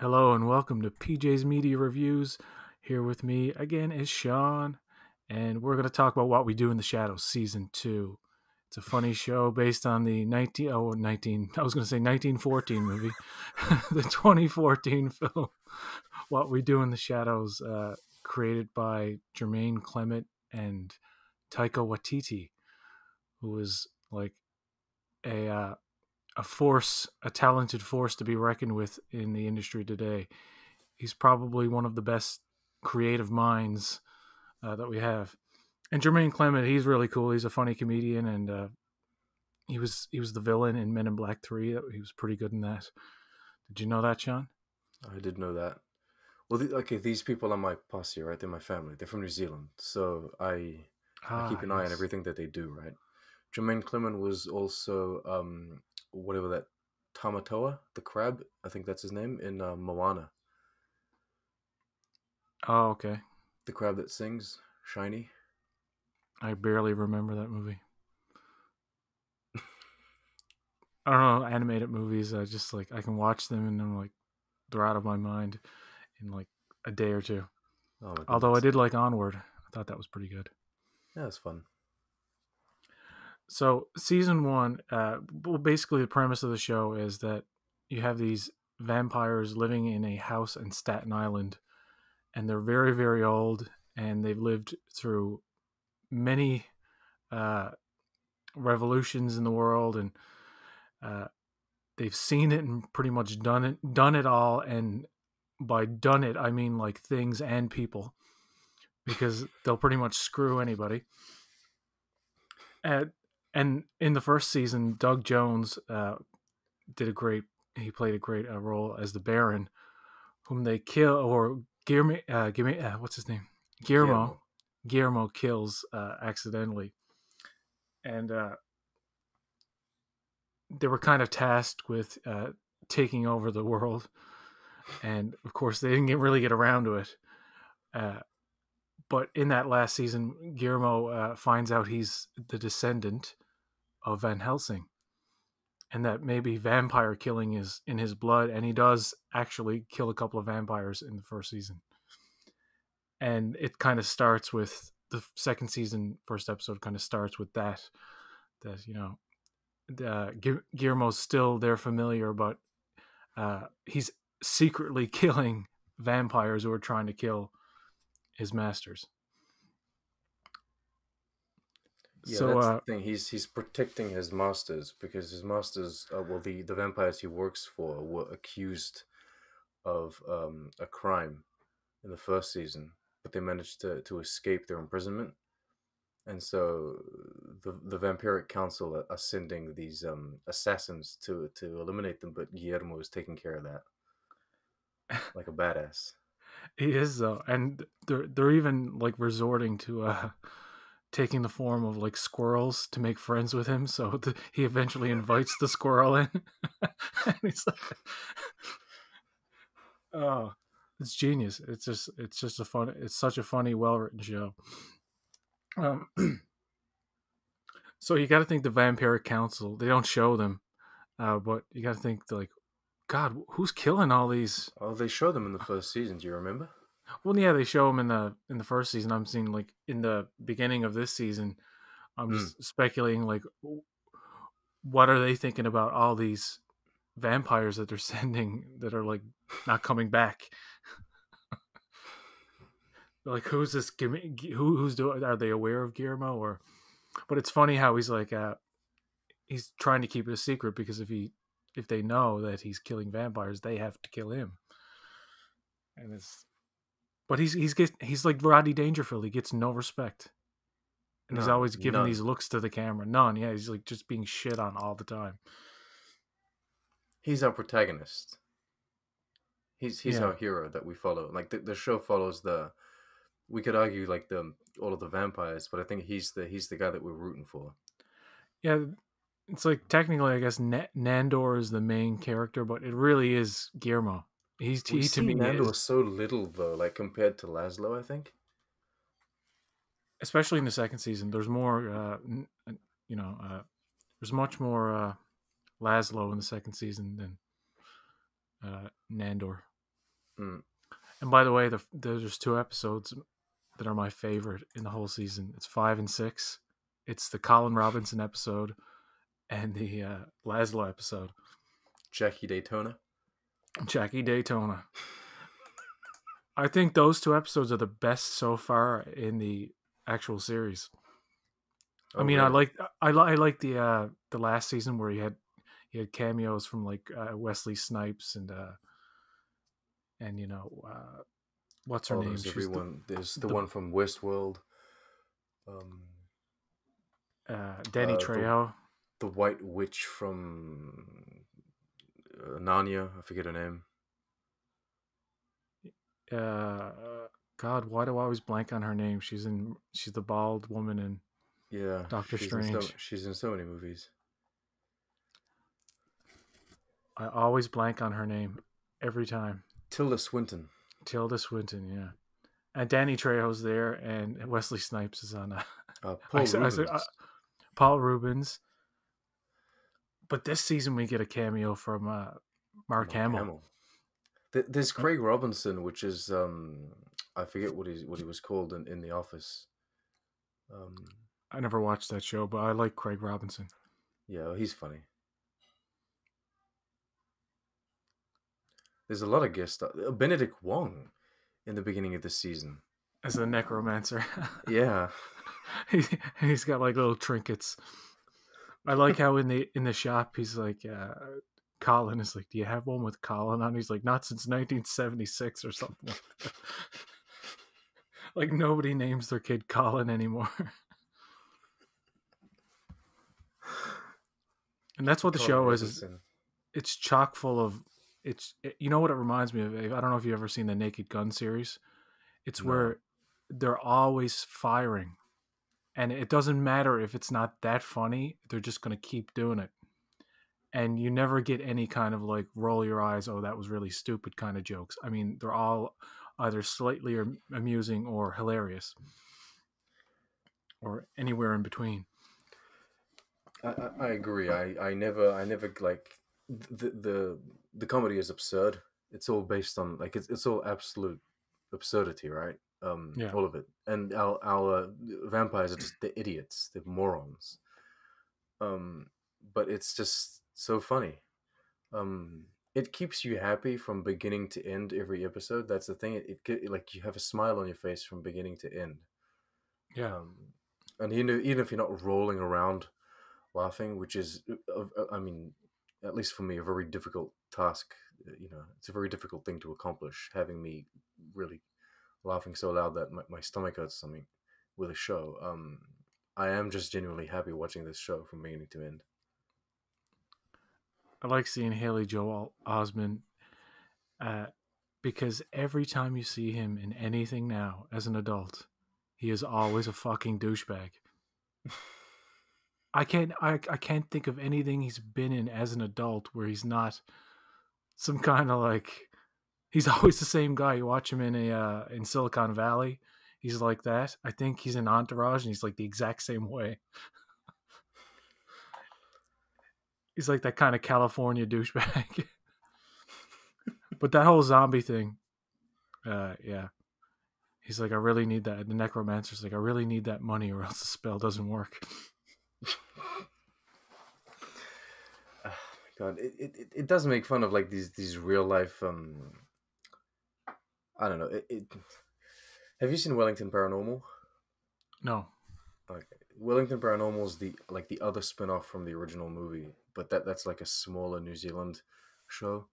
Hello and welcome to PJ's Media Reviews. Here with me again is Sean, and we're going to talk about What We Do in the Shadows Season 2. It's a funny show based on the 19, I was going to say 1914 movie, the 2014 film, What We Do in the Shadows, created by Jermaine Clement and Taika Waititi, who is like a uh, a talented force to be reckoned with in the industry today. He's probably one of the best creative minds that we have. And Jermaine Clement, he's really cool. He's a funny comedian, and he was the villain in Men in Black 3. He was pretty good in that. Did you know that, Sean? I did know that. Well, okay, these people are my posse, right? They're my family. They're from New Zealand, so I keep Ah, an eye on yes. everything that they do, right? Jermaine Clement was also whatever that Tamatoa, the crab, I think that's his name in Moana, Oh, okay. the crab that sings, shiny. I barely remember that movie. I don't know, animated movies. I just like I can watch them and I'm like they're out of my mind in like a day or two. Oh my Although I goodness, did like Onward. I thought that was pretty good. yeah, it's fun. So season one, well, basically the premise of the show is that you have these vampires living in a house in Staten Island, and they're very, very old, and they've lived through many uh, revolutions in the world, and uh, they've seen it and pretty much done it all. And by done it, I mean like things and people, because they'll pretty much screw anybody. And and in the first season, Doug Jones did a great. He played a great role as the Baron, whom they kill, or what's his name? Guillermo. Guillermo. Guillermo kills accidentally, and they were kind of tasked with taking over the world, and of course they didn't really get around to it. Uh, but in that last season, Guillermo finds out he's the descendant of Van Helsing, and that maybe vampire killing is in his blood, and he does actually kill a couple of vampires in the first season. And it kind of starts with the second season, first episode kind of starts with that Guillermo's still their familiar, but he's secretly killing vampires who are trying to kill his masters. Yeah, So that's the thing. He's protecting his masters because his masters, well, the vampires he works for were accused of a crime in the first season, but they managed to escape their imprisonment. And so the Vampiric Council are sending these assassins to eliminate them, but Guillermo is taking care of that like a badass. he is though, and they're even like resorting to taking the form of like squirrels to make friends with him. So he eventually invites the squirrel in, and he's like, "Oh, it's genius! It's just a fun. It's such a funny, well written show." Um, so you got to think the Vampiric Council. They don't show them, but you got to think like, God, who's killing all these? Oh, they show them in the first season. Do you remember? Well, yeah, they show them in the first season. I'm seeing like in the beginning of this season. I'm Mm. just speculating like, what are they thinking about all these vampires that they're sending that are like not coming back? Like, who's this? Who's doing? Are they aware of Guillermo or? But it's funny how he's like, he's trying to keep it a secret because if they know that he's killing vampires, they have to kill him. And it's but he's like Rodney Dangerfield. He gets no respect, and he's No, always giving these none. looks to the camera. None. Yeah, he's like just being shit on all the time. He's our protagonist. He's Yeah, our hero that we follow. Like the show follows the. We could argue like the all of the vampires, but I think he's the guy that we're rooting for. yeah. It's like technically, I guess Nandor is the main character, but it really is Guillermo. We He to see me Nandor is, so little though, like compared to Laszlo, I think. especially in the second season. There's more, you know, there's much more Laszlo in the second season than Nandor. Mm. And by the way, there's 2 episodes that are my favorite in the whole season. It's 5 and 6. It's the Colin Robinson episode and the Laszlo episode. Jackie Daytona. Jackie Daytona. I think those 2 episodes are the best so far in the actual series. Oh, I mean, really? I like the last season where he had cameos from like Wesley Snipes and what's her Oh, name? there's She's everyone. There's the the one from Westworld. Um, Danny the Trejo. the White Witch from Narnia. I forget her name. Uh, God, why do I always blank on her name? She's the bald woman in Yeah, Doctor Strange. she's in so many movies. I always blank on her name every time. Tilda Swinton. Tilda Swinton, yeah. And Danny Trejo's there, and Wesley Snipes is on. Paul Rubens. Paul Rubens. But this season we get a cameo from Mark Hamill. There's Craig Robinson, which is I forget what he was called in The Office. I never watched that show, but I like Craig Robinson. Yeah, he's funny. There's a lot of guest stars. Benedict Wong in the beginning of the season as a necromancer. Yeah, he's got like little trinkets. I like how in the shop he's like, Colin is like, "Do you have one with Colin on?" He's like, "Not since 1976 or something." Like that. Like nobody names their kid Colin anymore. And that's what the show is. It's chock full of. You know what it reminds me of? I don't know if you've ever seen the Naked Gun series. It's where they're always firing, and it doesn't matter if it's not that funny. They're just going to keep doing it, and you never get any kind of like roll your eyes, "Oh, that was really stupid" kind of jokes. I mean, they're all either slightly amusing or hilarious, or anywhere in between. I agree. I never like the comedy is absurd. It's all based on like it's all absolute absurdity, right? Yeah. All of it. And our vampires are just the idiots, the morons. But it's just so funny. It keeps you happy from beginning to end every episode. That's the thing. It like you have a smile on your face from beginning to end. Yeah. And even if you're not rolling around laughing, which is, I mean, at least for me, a very difficult task. It's a very difficult thing to accomplish. Having me really laughing so loud that my stomach hurts something with a show. I am just genuinely happy watching this show from beginning to end. I like seeing Haley Joel Osment because every time you see him in anything now as an adult, he is always a fucking douchebag. I can't think of anything he's been in as an adult where he's not some kind of like, he's always the same guy. You watch him in Silicon Valley, he's like that. I think he's in Entourage and he's like the exact same way. He's like that kind of California douchebag. But that whole zombie thing, yeah. He's like, I really need that. The necromancer's like, I really need that money or else the spell doesn't work. God, it does make fun of like these real life. I don't know. Have you seen Wellington Paranormal? No. Okay. Wellington Paranormal is the other spin-off from the original movie, but that's like a smaller New Zealand show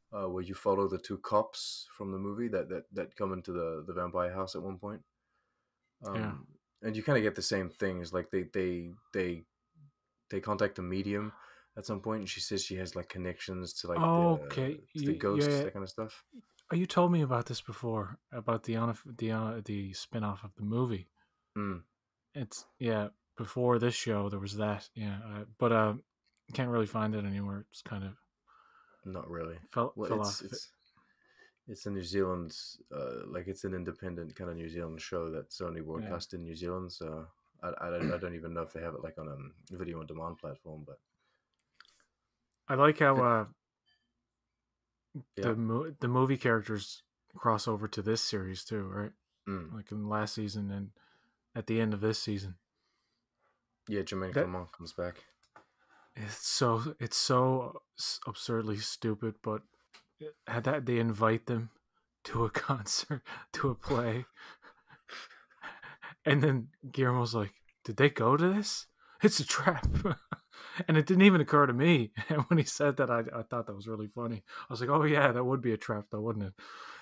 where you follow the 2 cops from the movie that come into the vampire house at one point. Yeah. And you kind of get the same things. Like they contact a medium at some point, and she says she has like connections to like the ghosts, that kind of stuff. You told me about this before, about the spin-off of the movie. It's before this show there was that, but can't really find it anywhere. It's kind of not really fell off. It's a New Zealand, like it's an independent kind of New Zealand show that's only broadcast in New Zealand. So I don't even know if they have it like on a video on demand platform. But I like how the movie characters crossover to this series too, right? Mm. Like in the last season and at the end of this season. Yeah, Jermaine That Clement comes back. it's so absurdly stupid, but had that they invite them to a concert, to a play, and then Guillermo's like, "Did they go to this? It's a trap." And it didn't even occur to me. And when he said that, I thought that was really funny. I was like, "Oh yeah, that would be a trap, though, wouldn't it?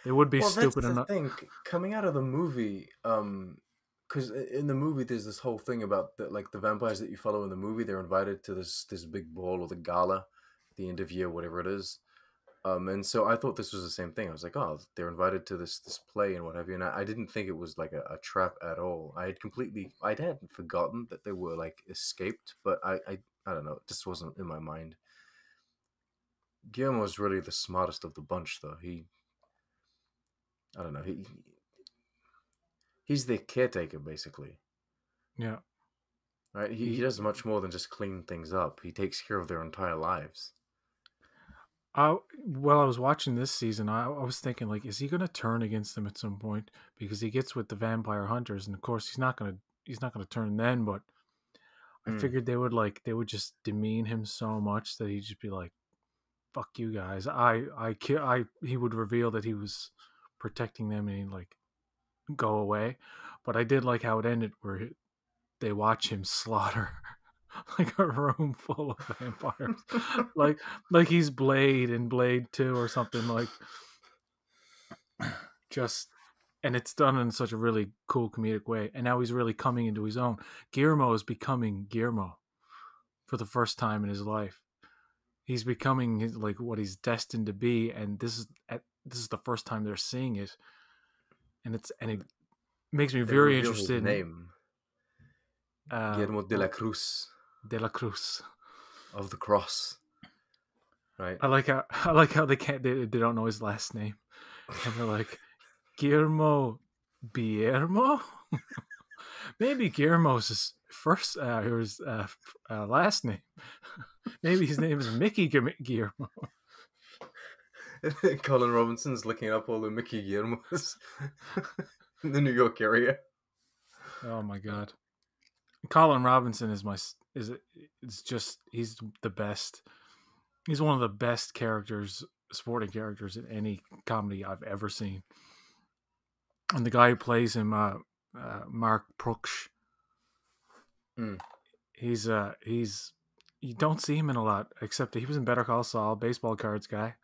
They would be Well, that's stupid the enough." thing. Coming out of the movie, because in the movie there's this whole thing about like the vampires that you follow in the movie. They're invited to this big ball or the gala at the end of year, whatever it is. And so I thought this was the same thing. I was like, oh, they're invited to this play and what have you. And I didn't think it was like a trap at all. I had forgotten that they were like escaped, but I don't know. It just wasn't in my mind. Guillermo was really the smartest of the bunch, though. I don't know. He's the caretaker, basically, Yeah. right? He He, does much more than just clean things up. He takes care of their entire lives. while I was watching this season, I was thinking like, is he going to turn against them at some point? Because he gets with the vampire hunters, and of course he's not gonna turn then. But I Mm. figured they would just demean him so much that he'd just be like, "Fuck you guys." He would reveal that he was protecting them, and he'd like go away. But I did like how it ended, where they watch him slaughter like a room full of vampires, like he's Blade in Blade 2 or something, like just, and it's done in such a really cool comedic way. And now he's really coming into his own. Guillermo is becoming Guillermo for the first time in his life. He's becoming like what he's destined to be, and this is the first time they're seeing it, and it makes me They very reveal his interested in name, Guillermo de la Cruz De La Cruz. of the Cross, right? I like how they don't know his last name, and they're like Guillermo Guillermo. Maybe Guillermo's his first his last name. Maybe his name is Mickey Guillermo. Colin Robinson's looking up all the Mickey Guillermos in the New York area. Oh my god, Colin Robinson is just, he's the best. He's one of the best characters, sporting characters in any comedy I've ever seen. And the guy who plays him, Mark Proksch, Mm. he's you don't see him in a lot, except that he was in Better Call Saul, baseball cards guy.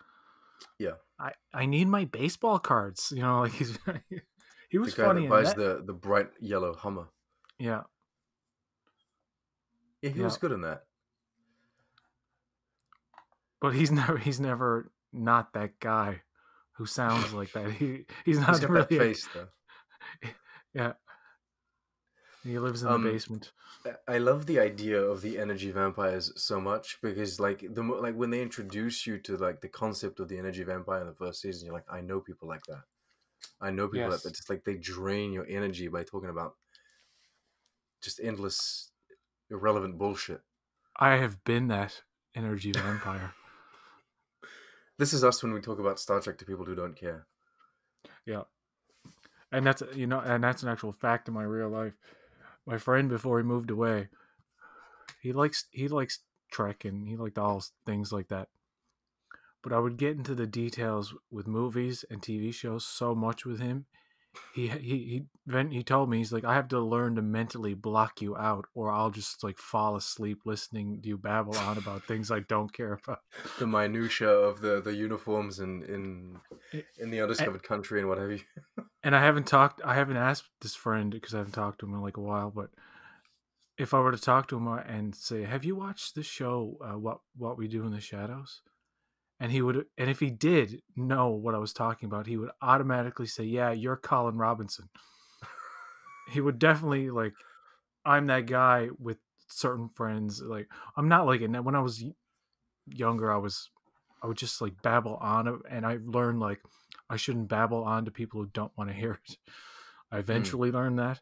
Yeah, I need my baseball cards. Like he the was guy that funny in buys that. the bright yellow Hummer. Yeah, Yeah, he yeah. was good in that. But he's never not that guy who sounds like that. He's He's not got that really face though. yeah. He lives in the Um, basement. I love the idea of the energy vampires so much because like like when they introduce you to like the concept of the energy vampire in the first season, you're like, I know people like that. I know people that Yes, just like they drain your energy by talking about just endless irrelevant bullshit. I have been that energy vampire. This is us when we talk about Star Trek to people who don't care. Yeah, and that's an actual fact in my real life. My friend, before he moved away, he likes Trek, and he liked all things like that. But I would get into the details with movies and TV shows so much with him. He told me, he's like, I have to learn to mentally block you out, or I'll just like fall asleep listening to you babble on about things I don't care about. The minutia of the uniforms in the And, undiscovered country and what have you. and I haven't asked this friend because I haven't talked to him in like a while. But if I were to talk to him and say, "Have you watched this show, What We Do in the Shadows?" And and if he did know what I was talking about, he would automatically say, "Yeah, you're Colin Robinson." He would definitely like, I'm that guy with certain friends. Like, I'm not like it. When I was younger, I would just like babble on, and I learned like I shouldn't babble on to people who don't want to hear it. I Mm. eventually learned that,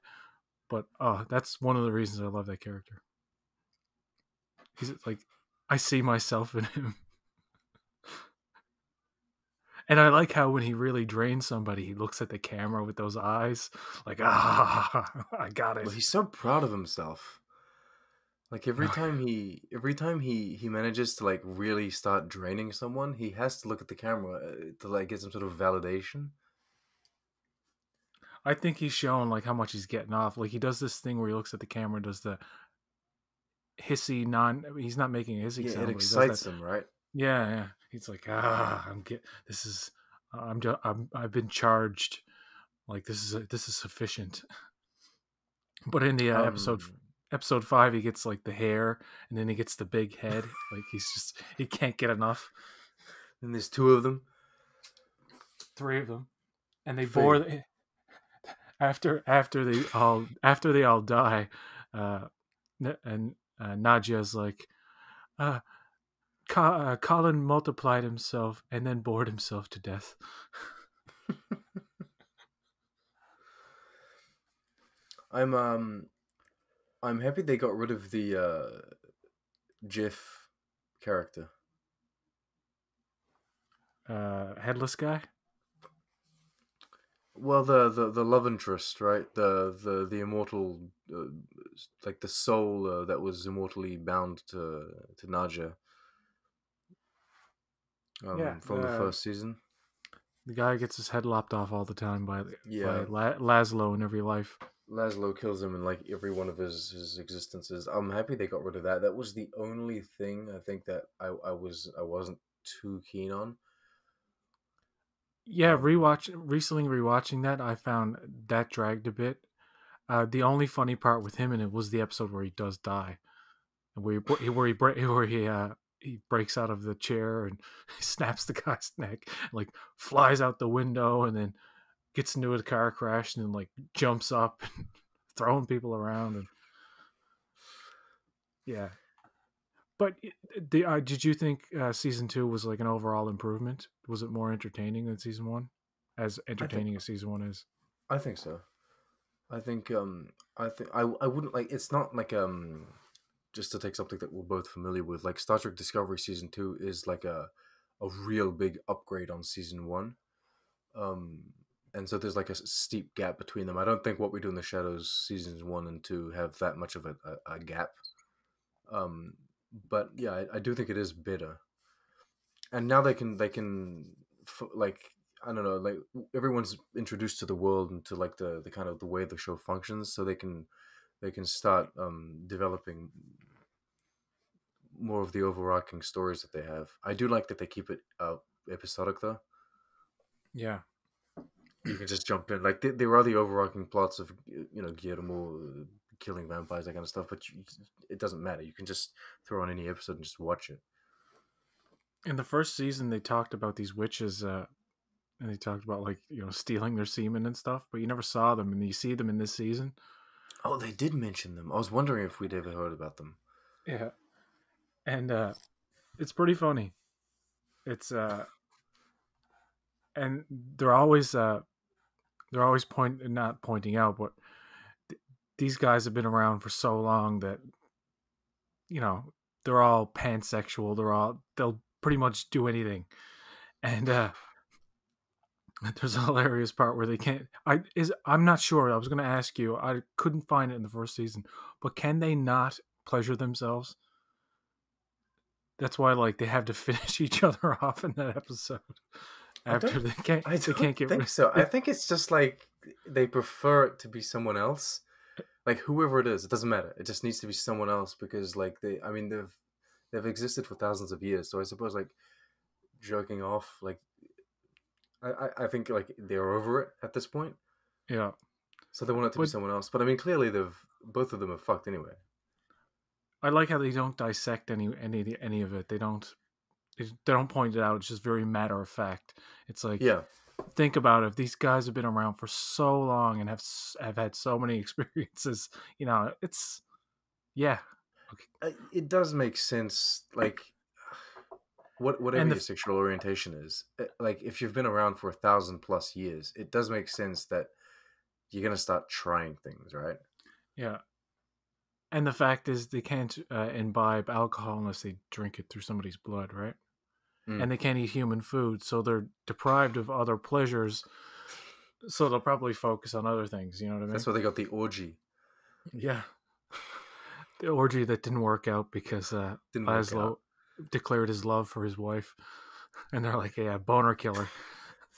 but that's one of the reasons I love that character. He's like, I see myself in him. And I like how when he really drains somebody, he looks at the camera with those eyes, like, ah, I got Well, it. he's so proud of himself. Like every time he manages to like really start draining someone, he has to look at the camera to like get some sort of validation. I think he's showing like how much he's getting off. Like he does this thing where he looks at the camera, does the hissy non. He's not making a hissy Yeah, it sound, but he does that. excites him, right? Yeah, yeah. He's like, I'm get. This is. I'm just. I've been charged. Like this is sufficient. But in the Um, episode 5, he gets like the hair, and then he gets the big head. Like he can't get enough. and there's two of them. 3 of them, and they bore Three. after they all die. Uh, and Nadia's like, uh, Colin multiplied himself and then bored himself to death. I'm um I'm happy they got rid of the GIF character. Headless guy. Well, the love interest, right? The immortal, like the soul that was immortally bound to Naja, Yeah, from the first season. the guy gets his head lopped off all the time by Yeah, Laszlo in every life. Laszlo kills him in like every one of his existences. I'm happy they got rid of that. That was the only thing I think that I wasn't too keen on. Yeah, Um, recently rewatching that, I found that dragged a bit. The only funny part with him in it was the episode where he does die, and he breaks out of the chair and snaps the guy's neck, like flies out the window, and then gets into a car crash and then like jumps up and throwing people around. And yeah, but did you think season 2 was like an overall improvement? Was it more entertaining than season 1? As I think entertaining as season 1 is. I think so. I think I wouldn't like it's not like just to take something that we're both familiar with, like Star Trek Discovery season 2 is like a real big upgrade on season 1. Um and so there's like a steep gap between them. I don't think What We Do in the Shadows seasons 1 and 2 have that much of a gap. Um but yeah, I do think it is better. And now like I don't know, like everyone's introduced to the world and to like the kind of the way the show functions, so they can start developing more of the overarching stories that they have. I do like that they keep it episodic though. Yeah. You can just jump in. Like there are the overarching plots of Guillermo killing vampires, that kind of stuff, but it doesn't matter. You can just throw on any episode and just watch it. In the first season, they talked about these witches, and they talked about like stealing their semen and stuff, but you never saw them, and you see them in this season. Oh, they did mention them. I was wondering if we'd ever heard about them. Yeah, and it's pretty funny. It's and they're always not pointing out, but these guys have been around for so long that you know they're all pansexual. They'll pretty much do anything, and there's a hilarious part where they can't. I'm not sure. I was going to ask you. I couldn't find it in the first season, but can they not pleasure themselves? That's why like they have to finish each other off in that episode I don't. after I they can't don't get think rid. so. I think it's just like they prefer it to be someone else, like whoever it is. It doesn't matter. It just needs to be someone else because, like I mean, they've existed for thousands of years. So I suppose like joking off, like I think like they're over it at this point. Yeah, So they want it to be but someone else. But I mean, clearly both of them are fucked anyway. I like how they don't dissect any of it. They don't point it out. It's just very matter of fact. It's like, Yeah, think about it. If these guys have been around for so long and have had so many experiences, it's yeah. Okay. it does make sense. Like whatever And your sexual orientation is, like if you've been around for 1,000+ years, it does make sense that you're gonna start trying things, right? yeah, and the fact is they can't imbibe alcohol unless they drink it through somebody's blood, right? Mm. and they can't eat human food, so they're deprived of other pleasures. So they'll probably focus on other things. You know what I That's mean? why they got the orgy. Yeah. The orgy that didn't work out because Didn't work out. Laszlo declared his love for his wife, and they're like, "Yeah, boner killer,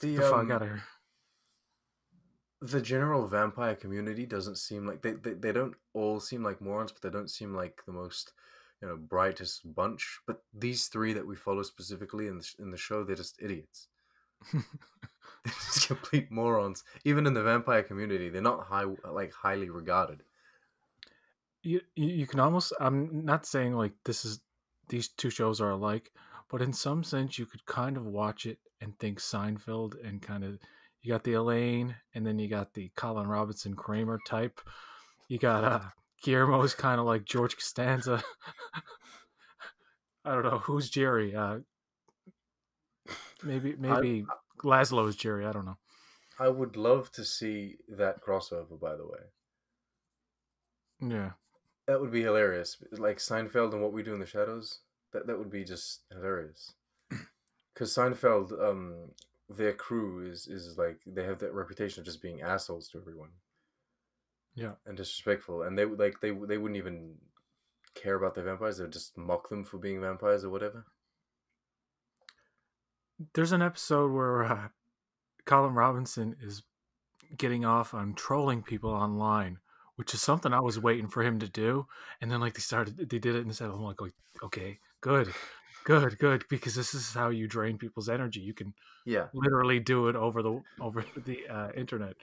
get The the fuck out of here." the general vampire community doesn't seem like they don't all seem like morons, but they don't seem like the most brightest bunch. But these three that we follow specifically in the show, they're just idiots. They're just complete morons. Even in the vampire community, they're not highly regarded. You can almost. I'm not saying like these two shows are alike, but in some sense, you could kind of watch it and think Seinfeld, and kind of you got the Elaine, and then you got the Colin Robinson Kramer type. You got Guillermo's kind of like George Costanza. I don't know who's Jerry. Maybe I maybe Laszlo's Jerry. I don't know. I would love to see that crossover. By the way, Yeah. that would be hilarious. Like Seinfeld and What We Do in the Shadows. That would be just hilarious. Because Seinfeld, their crew is like they have that reputation of just being assholes to everyone Yeah. and disrespectful, and they wouldn't even care about the vampires. They would just mock them for being vampires or whatever. There's an episode where Colin Robinson is getting off on trolling people online, which is something I was waiting for him to do. And then like they did it instead. I'm like, okay, good, because this is how you drain people's energy. You can Yeah, literally do it over the internet.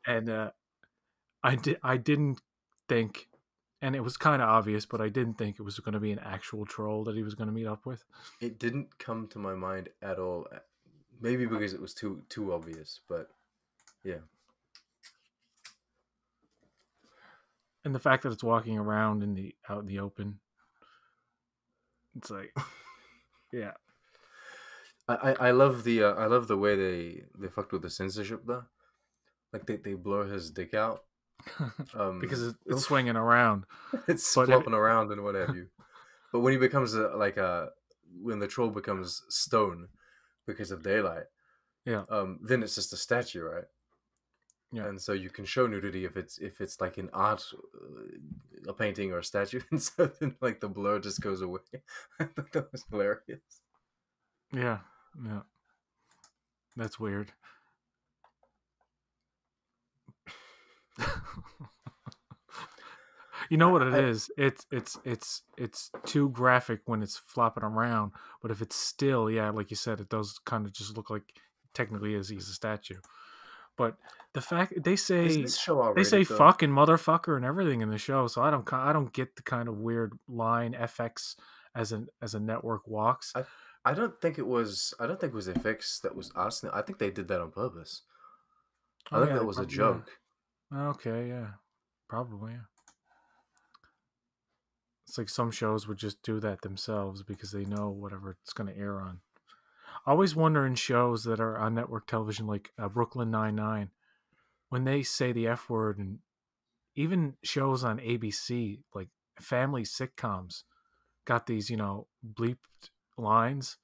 And I didn't think, and it was kind of obvious, but I didn't think it was going to be an actual troll that he was going to meet up with. it didn't come to my mind at all. Maybe because it was too obvious, but yeah. And the fact that it's walking around out in the open, it's like, yeah. I love the way they fucked with the censorship though. Like they blur his dick out. Because Um, it's swinging around. it's But flopping around and what have you. But when he becomes when the troll becomes stone because of daylight, yeah, then it's just a statue, right? yeah, And so you can show nudity if it's like an art, a painting or a statue, and so then like the blur just goes away. I thought that was hilarious. yeah, yeah. That's weird. You know what it I is? It's too graphic when it's flopping around, but if it's still, yeah, like you said, it does kind of just look like technically is he's a statue. But the fact is this show R they say rated though? fucking motherfucker and everything in the show, so I don't get the kind of weird line FX as a network walks. I I don't think it was. I don't think it was FX that was us. I think they did that on purpose. I Oh think yeah, that they was a probably yeah. joke. Okay, yeah, probably. Yeah. It's like some shows would just do that themselves because they know whatever it's going to air on. I always wonder in shows that are on network television, like Brooklyn Nine-Nine, when they say the F word, and even shows on ABC, like family sitcoms, got these, bleeped lines.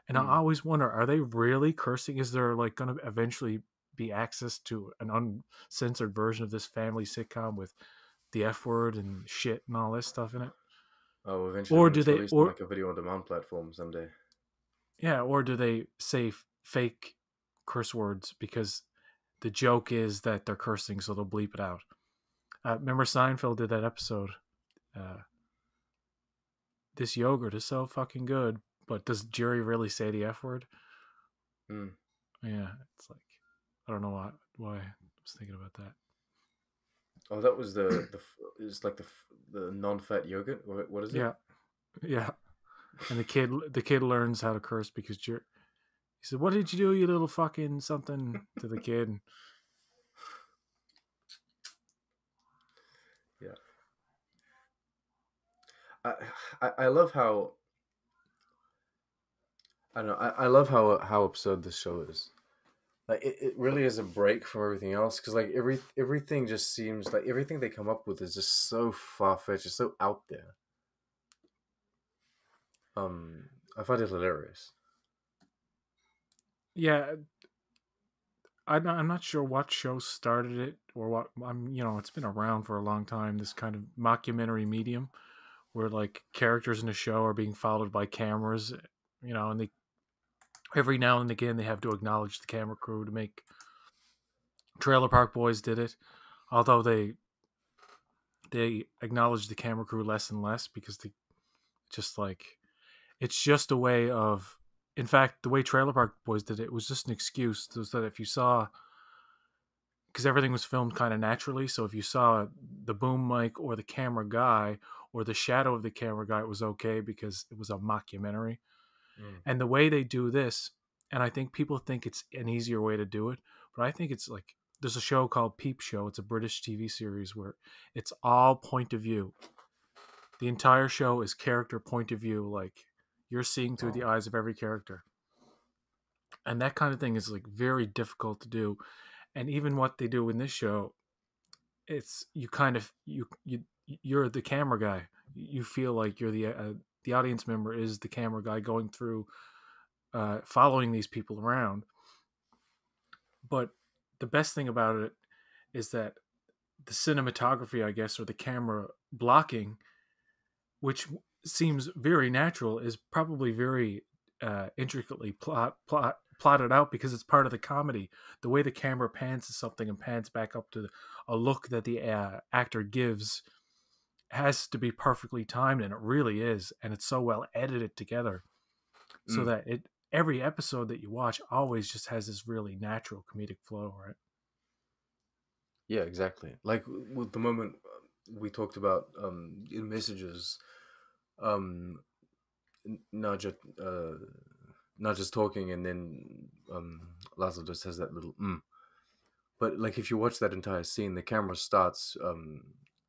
And I Mm. always wonder, are they really cursing? Is there like going to eventually be access to an uncensored version of this family sitcom with the F word and shit and all this stuff in it? Oh, eventually Or when do it's they, released on or like a video on demand platform someday. yeah, or do they say fake curse words because the joke is that they're cursing, so they'll bleep it out? Remember Seinfeld did that episode. Uh, this yogurt is so fucking good, but does Jerry really say the F word? Mm. Yeah, it's like I don't know why I was thinking about that. Oh, that was it's like the non-fat yogurt. What is it? Yeah, yeah. And the kid learns how to curse because Jerry. He said, "What did you do, you little fucking something?" to the kid. Yeah. I I love how I don't know. I love how absurd this show is. Like it really is a break from everything else because like everything just seems like everything they come up with is just so far fetched, it's so out there. I find it hilarious. Yeah, I'm not sure what show started it or what. It's been around for a long time. This kind of mockumentary medium where like characters in a show are being followed by cameras, and they every now and again they have to acknowledge the camera crew to make. Trailer Park Boys did it, although they acknowledge the camera crew less and less because they just like it's just a way of. In fact, the way Trailer Park Boys did it was just an excuse so that if you saw, because everything was filmed kind of naturally, so if you saw the boom mic or the camera guy or the shadow of the camera guy, it was okay because it was a mockumentary. Mm. And the way they do this, and I think people think it's an easier way to do it, but I think it's like there's a show called Peep Show. It's a British TV series where it's all point of view. The entire show is character point of view, like you're seeing through the Wow. eyes of every character. And that kind of thing is like very difficult to do. And even what they do in this show, it's you kind of you're the camera guy. You feel like you're the audience member is the camera guy going through following these people around. But the best thing about it is that the cinematography, I guess, or the camera blocking, which seems very natural, is probably very intricately plotted out because it's part of the comedy. The way the camera pans to something and pans back up to a look that the actor gives has to be perfectly timed, and it really is, and it's so well edited together so Mm. that it every episode that you watch always just has this really natural comedic flow, right? Yeah, exactly. Like with the moment we talked about in messages, um, not just not just talking, and then Laszlo just has that little mm. But like if you watch that entire scene, the camera starts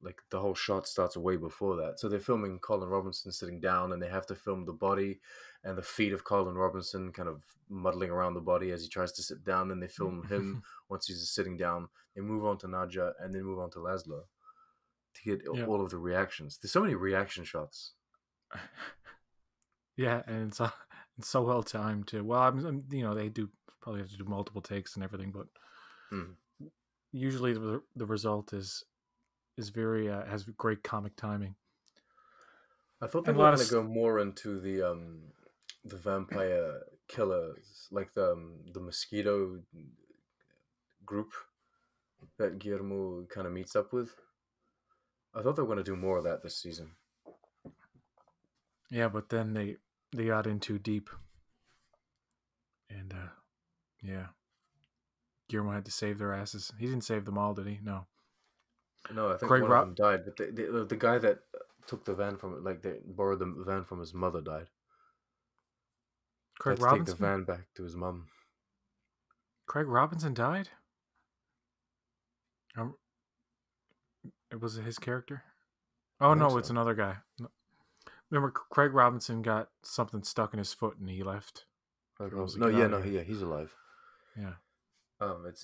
like the whole shot starts way before that. So they're filming Colin Robinson sitting down, and they have to film the body and the feet of Colin Robinson kind of muddling around the body as he tries to sit down. Then they film him once he's sitting down. They move on to Nadja, and then move on to Laszlo to get Yeah. all of the reactions. There's so many reaction shots. Yeah, and it's so well timed too. Well, they do probably have to do multiple takes and everything, but Mm. usually the result is very has great comic timing I thought they and a were lot of going to go more into the vampire killers, like the mosquito group that Guillermo kind of meets up with. I thought they were going to do more of that this season. yeah, but then they got in too deep, and yeah, Guillermo had to save their asses. He didn't save them all, did he? No. No, I think Craig one of Rob them died, but the guy that took the van from like they borrowed the van from his mother died. They Craig had to take the Robinson. van back to his mom. Craig Robinson died. Um, it was his character. I Oh think no, it's so. another guy. Remember, Craig Robinson got something stuck in his foot and he left. Like, Everyone was like, no, "Get yeah, out of no, here!" yeah, he's alive. Yeah.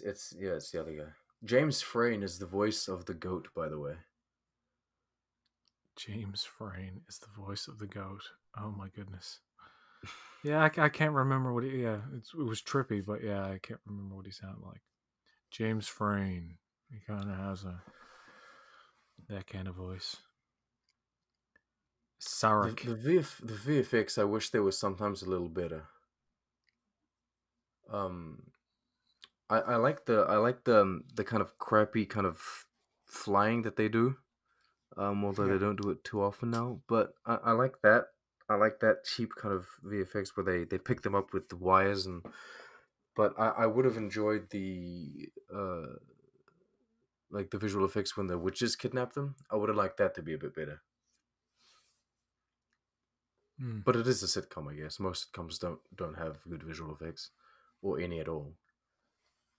It's yeah, it's the other guy. James Frain is the voice of the goat, by the way. James Frain is the voice of the goat. Oh my goodness. Yeah, I can't remember what he. Yeah, it was trippy, but yeah, I can't remember what he sounded like. James Frain. He kind of has that kind of voice. Sarek. The VFX, I wish they were sometimes a little better. Um, I like the kind of crappy kind of flying that they do. Although Yeah. they don't do it too often now, but I like that. I like that cheap kind of VFX where they pick them up with the wires and. But I would have enjoyed the like the visual effects when the witches kidnap them. I would have liked that to be a bit better. Hmm. But it is a sitcom, I guess. Most sitcoms don't have good visual effects or any at all.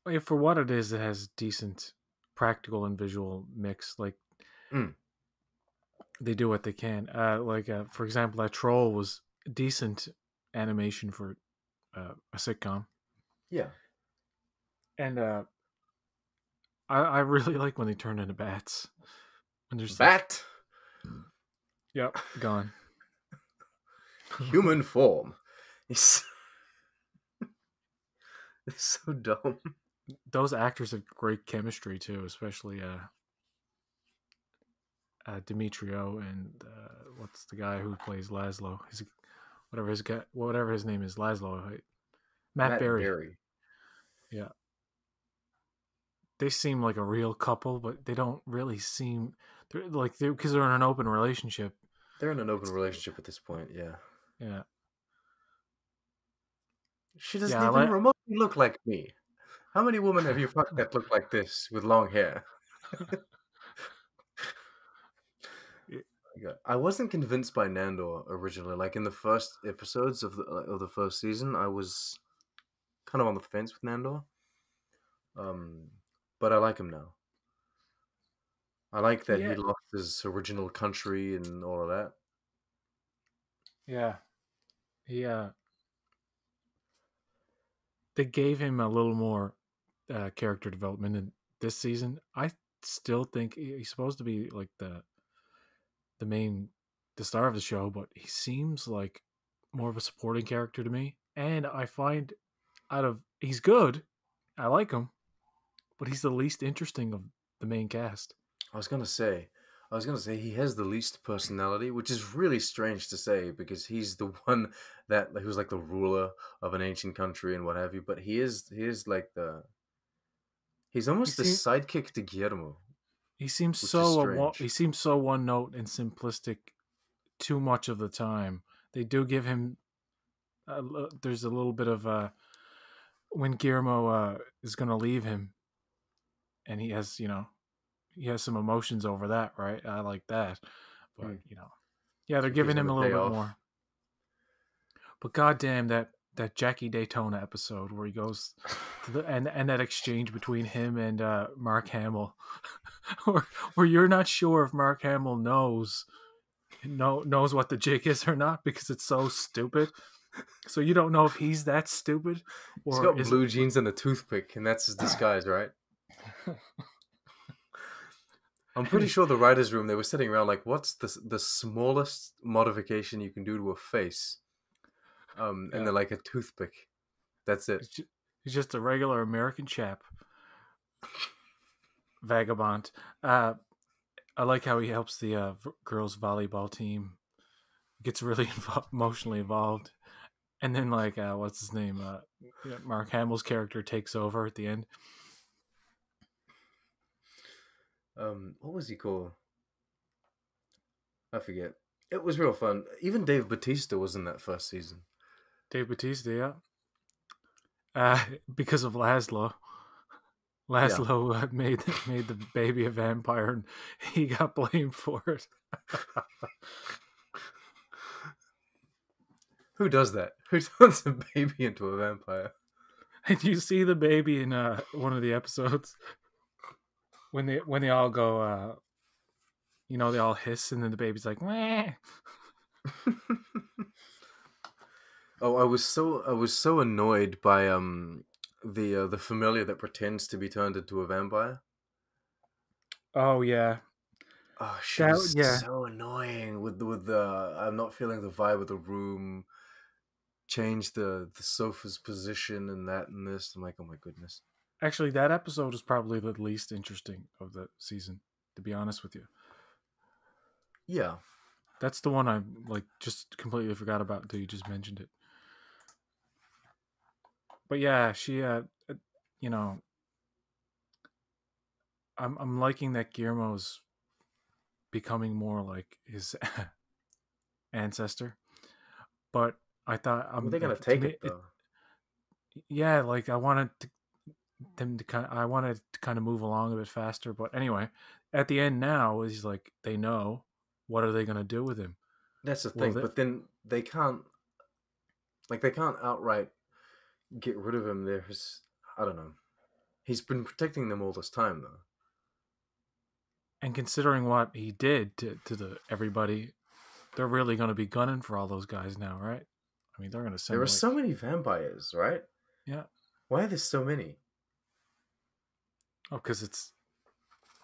Yeah, for what it is, it has decent practical and visual mix. Like Mm, they do what they can. For example, that troll was decent animation for a sitcom, yeah. and I really like when they turn into bats. And there's like, Bat yep, gone. human form. He's- It's so dumb. Those actors have great chemistry too, especially Demetrio and what's the guy who plays Laszlo? Whatever his name is, Laszlo. Right? Matt Matt Berry. Berry. Yeah, they seem like a real couple, but they don't really seem because they're in an open relationship. They're in an open It's relationship at this point, yeah. yeah, She doesn't yeah. even remotely look like me. How many women have you fucked that look like this with long hair? Yeah. I wasn't convinced by Nandor originally. Like in the first episodes of the first season, I was kind of on the fence with Nandor. Um, but I like him now. I like that he Yeah, lost his original country and all of that. yeah, yeah. They gave him a little more character development in this season. I still think he's supposed to be like the main the star of the show, but he seems like more of a supporting character to me. And I find he's good. I like him, but he's the least interesting of the main cast. I was gonna say, I was gonna say he has the least personality, which is really strange to say because he's the one that he was like the ruler of an ancient country and what have you. But he is like he's He almost the seems sidekick to Guillermo, he seems which is he strange. seems so one note and simplistic too much of the time. They do give him there's a little bit of when Guillermo is going to leave him, and he has some emotions over that, right? I like that, but Hmm. yeah, they're So he gives giving him him a a little day bit off. more. But goddamn that Jackie Daytona episode where he goes to and that exchange between him and Mark Hamill, where you're not sure if Mark Hamill knows what the jig is or not because it's so stupid. So you don't know if he's that stupid He's or got is it. blue jeans and a toothpick, and that's his disguise, right? I'm And pretty sure the writers' room they were sitting around like, what's the smallest modification you can do to a face? And yeah, they're like a toothpick. That's it. he's just a regular American chap, vagabond. Uh, I like how he helps the girls volleyball team. Gets really emotionally involved, and then what's his name? Mark Hamill's character takes over at the end. What was he called? I forget. It was real fun. Even Dave Batista was in that first season. Dave Bautista, yeah. Because of Laszlo. Yeah. Laszlo made the baby a vampire, and he got blamed for it. Who does that? Who turns a baby into a vampire? And you see the baby in one of the episodes when they all go, they all hiss, and then the baby's like, meh. Oh, I was so annoyed by the familiar that pretends to be turned into a vampire. Oh yeah, Oh, she that was yeah. so annoying with the I'm not feeling the vibe of the room. Change the sofa's position and that and this. I'm like, oh my goodness. Actually, that episode is probably the least interesting of the season. To be honest with you, Yeah. that's the one I just completely forgot about until you just mentioned it. But yeah, she, you know, I'm liking that Guillermo's becoming more like his ancestor. But I thought Were they gonna to take me, it though? yeah, like I wanted to kind of move along a bit faster. But anyway, at the end now, he's like they know what are they going to do with him? That's the Well, thing. But then they can't outright get rid of him. There's I don't know. He's been protecting them all this time though. and considering what he did to the everybody, they're really going to be gunning for all those guys now, right? I mean, they're going to There send are so many vampires, right? yeah. Why are there so many? Oh, because it's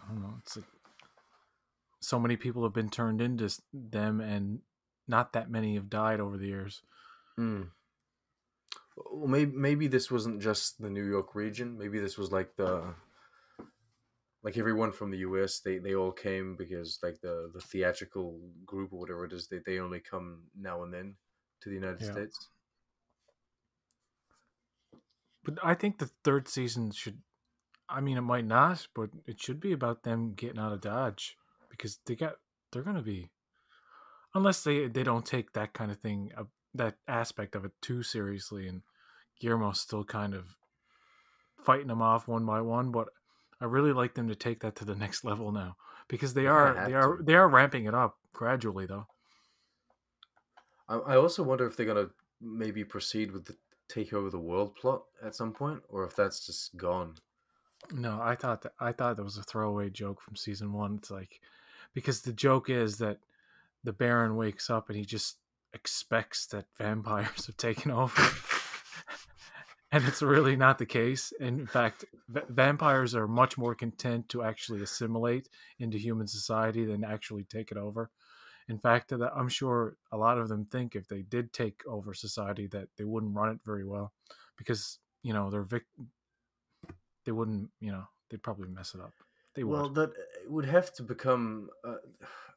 I don't know. It's like so many people have been turned into them, and not that many have died over the years. Mm. Well, maybe this wasn't just the New York region. Maybe this was like everyone from the US. They all came because like the theatrical group or whatever it is. They only come now and then to the United Yeah. States. But I think the third season should. I mean, it might not, but it should be about them getting out of Dodge because they're gonna be, unless they don't take that kind of thing, that aspect of it too seriously, and Guillermo's still kind of fighting them off one by one. But I really like them to take that to the next level now because they They kind of are they have are to. they are ramping it up gradually though. I also wonder if they're gonna maybe proceed with the take over the world plot at some point, or if that's just gone. No, I thought that was a throwaway joke from season one. It's like because the joke is that the Baron wakes up and he just expects that vampires have taken over. And it's really not the case. In fact, vampires are much more content to actually assimilate into human society than actually take it over. In fact, I'm sure a lot of them think if they did take over society that they wouldn't run it very well because, they wouldn't, they'd probably mess it up. They would. Well, that it would have to become.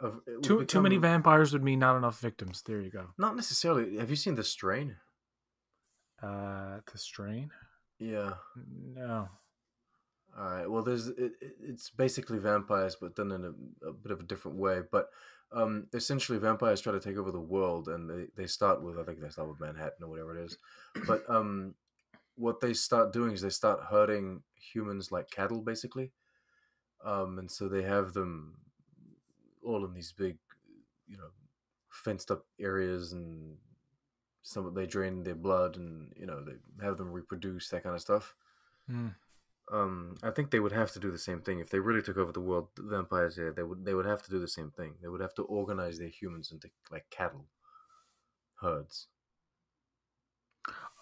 It would Too many become vampires would mean not enough victims. There you go. not necessarily. Have you seen The Strain? The strain? Yeah. No. All right. Well, it's basically vampires, but done in a bit of a different way. But essentially, vampires try to take over the world, and they start with, I think they start with Manhattan or whatever it is. But what they start doing is they start herding humans like cattle, basically. And so they have them all in these big, you know, fenced up areas, and they drain their blood, and they have them reproduce, that kind of stuff. Hmm. I think they would have to do the same thing if they really took over the world. The vampires here, they would have to do the same thing. They would have to organize their humans into like cattle herds.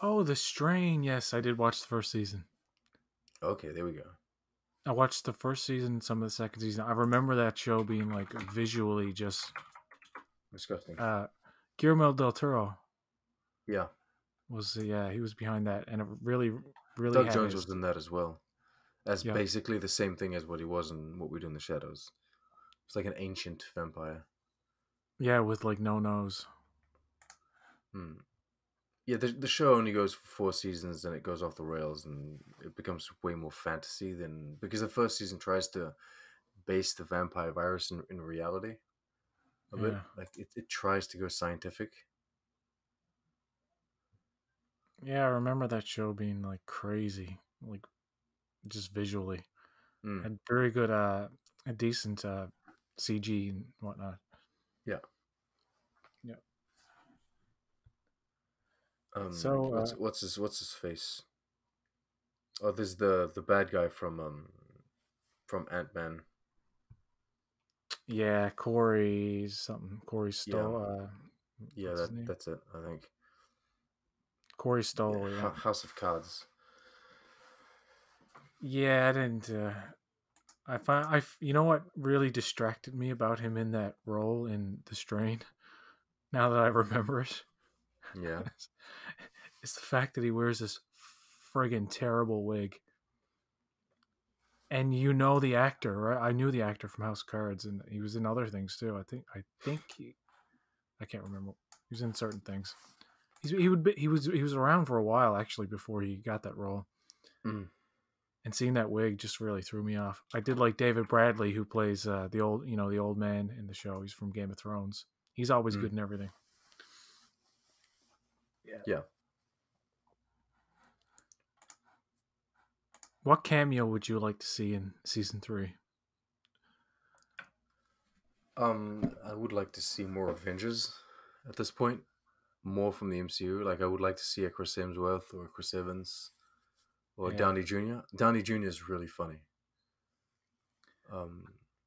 Oh, the strain. Yes, I did watch the first season. Okay, there we go. I watched the first season, some of the second season. I remember that show being like visually just Disgusting. uh Guillermo del Toro Yeah, was yeah, he was behind that and it really really Doug had Jones his was in that as well. As yeah. basically the same thing as what he was in What We Do in the Shadows. It's like an ancient vampire. Yeah, with like no nose. Hmm. Yeah, the show only goes for 4 seasons, and it goes off the rails, and it becomes way more fantasy than because the first season tries to base the vampire virus in reality a bit. Yeah. Like it tries to go scientific. Yeah, I remember that show being like crazy, like just visually. Mm, Had very good a decent CG and whatnot. yeah. Yeah. So What's his face? Oh, this is the bad guy from Ant-Man. yeah, Corey something. Corey Yeah, Stoll. yeah. What's his That name? that's it. I think. Corey Yeah, Stoll. Yeah. House of Cards. Yeah, I didn't. You know what really distracted me about him in that role in The Strain. Now that I remember it, Yeah. is the fact that he wears this friggin' terrible wig. And you know the actor, right? I knew the actor from House of Cards, and he was in other things too. I can't remember. He was in certain things. He was around for a while actually before he got that role. Mm, And seeing that wig just really threw me off. I did like David Bradley, who plays the old man in the show. He's from Game of Thrones. He's always mm, good in everything. Yeah. yeah. What cameo would you like to see in season 3? I would like to see more Avengers at this point. More from the MCU. Like I would like to see a Chris Hemsworth or Chris Evans or Yeah, Downey Jr. Downey Jr. is really funny. Um,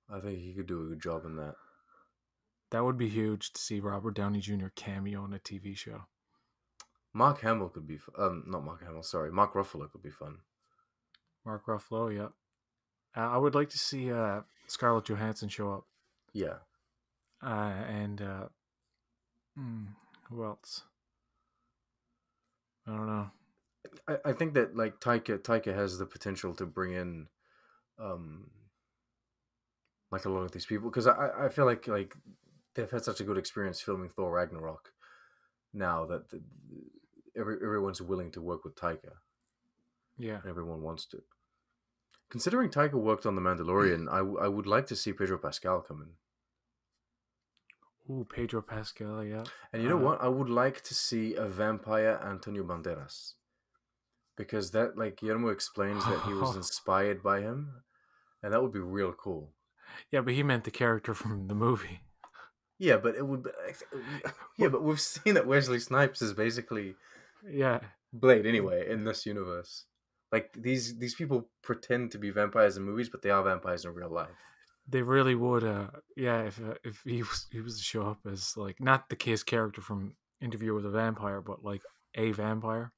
I think he could do a good job in that. that would be huge to see Robert Downey Jr. cameo in a TV show. Mark Hamill could be. Not Mark Hamill. Sorry, Mark Ruffalo could be fun. Mark Ruffalo, yeah. I would like to see Scarlett Johansson show up. Yeah. And who else? I don't know. I think that like Taika has the potential to bring in um like a lot of these people because I feel like they've had such a good experience filming Thor Ragnarok now that everyone's willing to work with Taika Yeah. and everyone wants to. Considering Taika worked on The Mandalorian, I would like to see Pedro Pascal come in. Ooh, Pedro Pascal. Yeah. And you know what? I would like to see a vampire Antonio Banderas because that like Guillermo explains that he was inspired by him, and that would be real cool. Yeah, but he meant the character from the movie. Yeah, but it would. Yeah, but we've seen that Wesley Snipes is basically Yeah, Blade anyway in this universe. Like these people pretend to be vampires in movies, but they are vampires in real life. they really would. Yeah, if he was to show up as like not the case character from Interview with a Vampire, but like a vampire,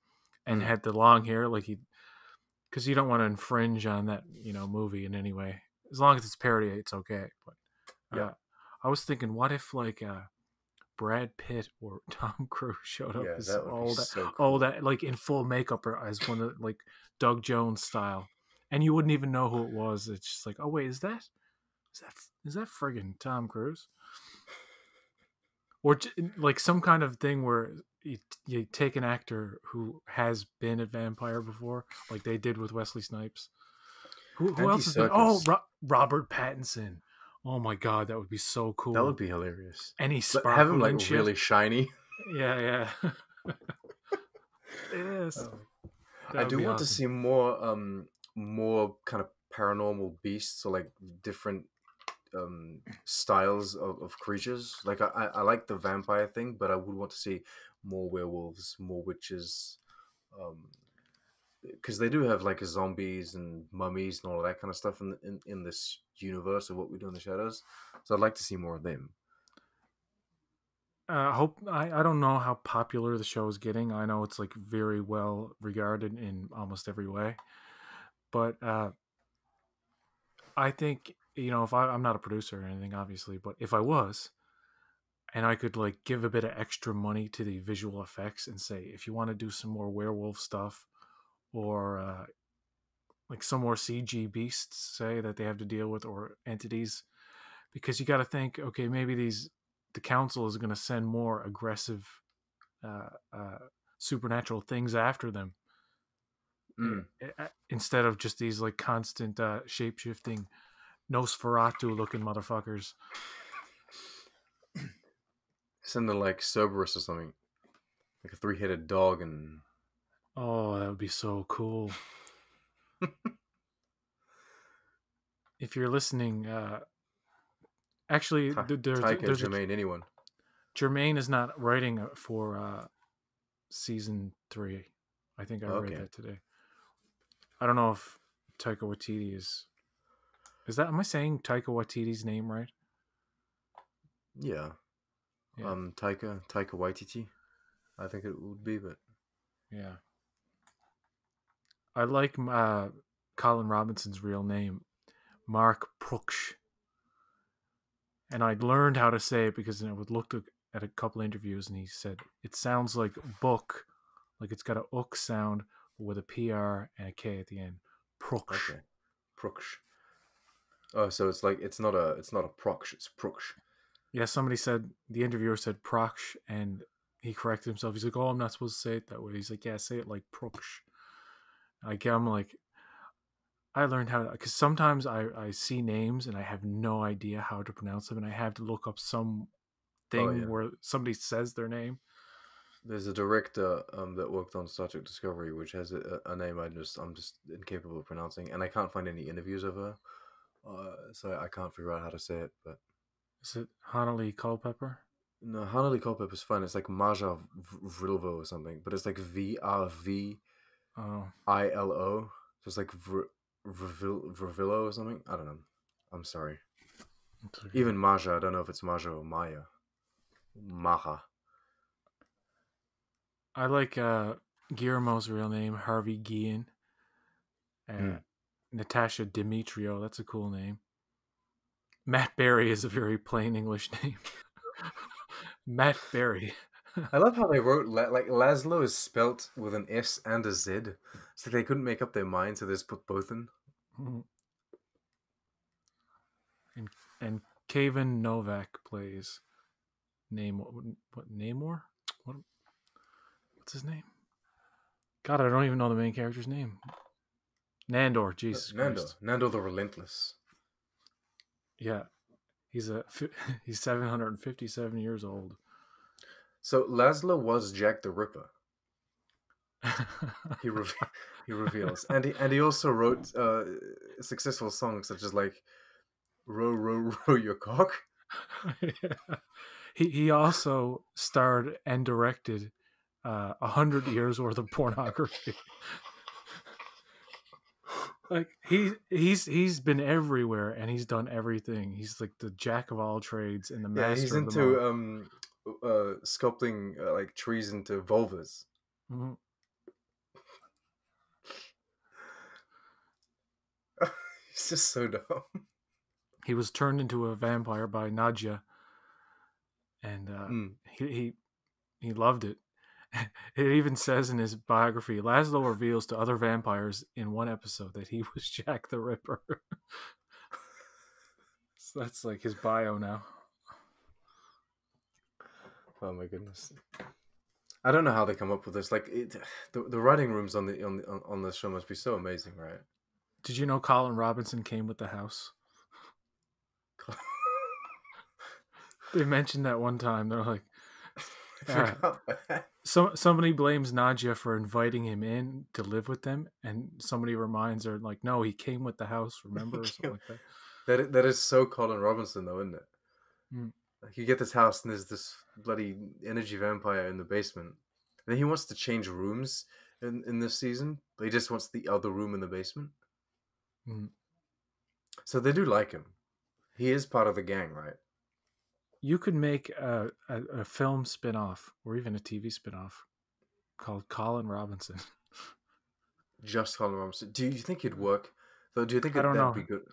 and Mm, had the long hair, like he, because you don't want to infringe on that movie in any way. As long as it's parody, it's okay. But yeah, I was thinking, what if like Brad Pitt or Tom Cruise showed up yeah, as that would be so all cool. that like in full makeup or as one of like Doug Jones style, and you wouldn't even know who it was. It's just like, oh wait, is that friggin' Tom Cruise? Or like some kind of thing where you take an actor who has been a vampire before, like they did with Wesley Snipes. Who Andy else has been? Oh, Serkis, Robert Pattinson. Oh my god, that would be so that would cool. be hilarious. And he But have him sparkled like and shit. really shiny. Yeah, yeah. Yes, Oh. that I would do be want to awesome. see more kind of paranormal beasts or like different styles of creatures. Like I like the vampire thing, but I would want to see more werewolves, more witches, because they do have like zombies and mummies and all of that kind of stuff in this universe of what we do in the shadows. So I'd like to see more of them. Hope I don't know how popular the show is getting. I know it's like very well regarded in almost every way, but I think if I'm not a producer or anything, obviously, but if I was, and I could like give a bit of extra money to the visual effects and say, if you want to do some more werewolf stuff or like some more CG beasts, say that they have to deal with or entities, because you got to think, okay, maybe the council is going to send more aggressive uh, uh, supernatural things after them Mm. instead of just these like constant shape shifting Nosferatu looking motherfuckers. Something like Cerberus or something, like a three-headed dog, and Oh, that would be so cool. If you're listening, actually, Taika, there's a Jermaine, anyone. Jermaine is not writing for season 3. I think I read Okay, that today. I don't know if Taika Waititi is that. Am I saying Taika Waititi's name right? yeah. Yeah, Taika Waititi. I think it would be, but yeah. I like Colin Robinson's real name, Mark Pruksch, and I learned how to say it because I would look at a couple interviews and he said it sounds like book, like it's got a ook sound with a pr and a k at the end. Pruksch. okay. Pruksh. Oh, so it's not a Proksh, it's Pruksh. Yeah, somebody said the interviewer said Proksch, and he corrected himself. He's like, "Oh, I'm not supposed to say it that way." He's like, "Yeah, say it like Proksch." I'm like, I learned how to, because sometimes I see names and I have no idea how to pronounce them, and I have to look up some Oh thing yeah. where somebody says their name. There's a director that worked on Star Trek Discovery, which has a name I'm just incapable of pronouncing, and I can't find any interviews of her, so I can't figure out how to say it. But Is it Hanali Culpepper? no, Hanali Culpepper is fine. It's like Maja Vrilvo or something, but it's like VRVILO. Oh, So it's like Vervillo or something. I don't know. I'm sorry. it's okay. Even Maja, I don't know if it's Maja or Maya. Maha. I like Guillermo's real name, Harvey Guillen. Uh, Mm. Natasha Demetrio, that's a cool name. Matt Berry is a very plain English name. Matt Berry. I love how they wrote like Laszlo is spelt with an S and a Z, so they couldn't make up their mind, so they just put both in. and and Kevin Novak plays Namor? What's his name? God, I don't even know the main character's name. Nandor, Jesus Christ. Nando the Relentless. Yeah, he's 757 years old. So Laszlo was Jack the Ripper. He reveals, and he also wrote successful songs such as like "Row Row Row Your Cock." Yeah. He also starred and directed 100 years worth of pornography. Like he's been everywhere and he's done everything. He's like the jack of all trades and the Yeah, he's master of them into all. sculpting like trees into vulvas. Mhm. He's just so dumb. He was turned into a vampire by Nadja, and he loved it. It even says in his biography, Laszlo reveals to other vampires in one episode that he was Jack the Ripper. So that's like his bio now. Oh my goodness. I don't know how they come up with this. Like the writing rooms on the show must be so amazing, right? Did you know Colin Robinson came with the house? They mentioned that one time. They're like, somebody blames Nadja for inviting him in to live with them, and somebody reminds her, like, no, he came with the house, remember, or something like that. That is so Colin Robinson, though, isn't it? Mm. Like you get this house, and there's this bloody energy vampire in the basement. And then he wants to change rooms in this season, but he just wants the other room in the basement. Mm. So they do like him. He is part of the gang, right? You could make a film spin-off or even a TV spin-off called Colin Robinson. Just Colin Robinson. Do you think it'd work? Though, do you think I don't that'd know. be good?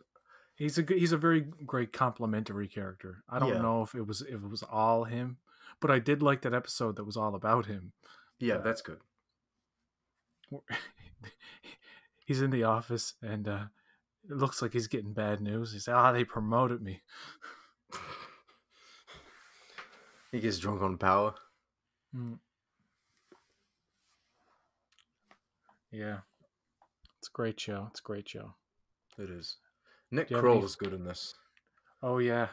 He's a very great complimentary character. I don't know if it was all him, but I did like that episode that was all about him. Yeah, that's good. He's in the office and it looks like he's getting bad news. He's like, they promoted me. He gets drunk on power. Mm. Yeah. It's a great show. It's a great show. It is. Nick Kroll is good in this. Oh yeah.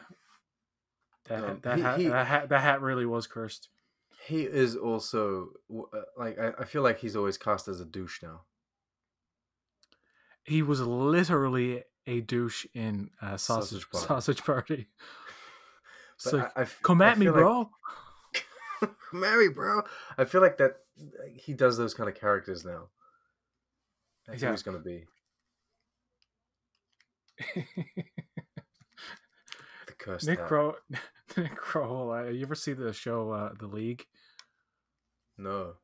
That hat really was cursed. He is also like I feel like he's always cast as a douche now. He was literally a douche in Sausage Party. It's like, come at me, bro. Come at me, bro. I feel like that he does those kind of characters now. That's who he's gonna be. The cursed Nick Kroll. You ever see the show The League? No.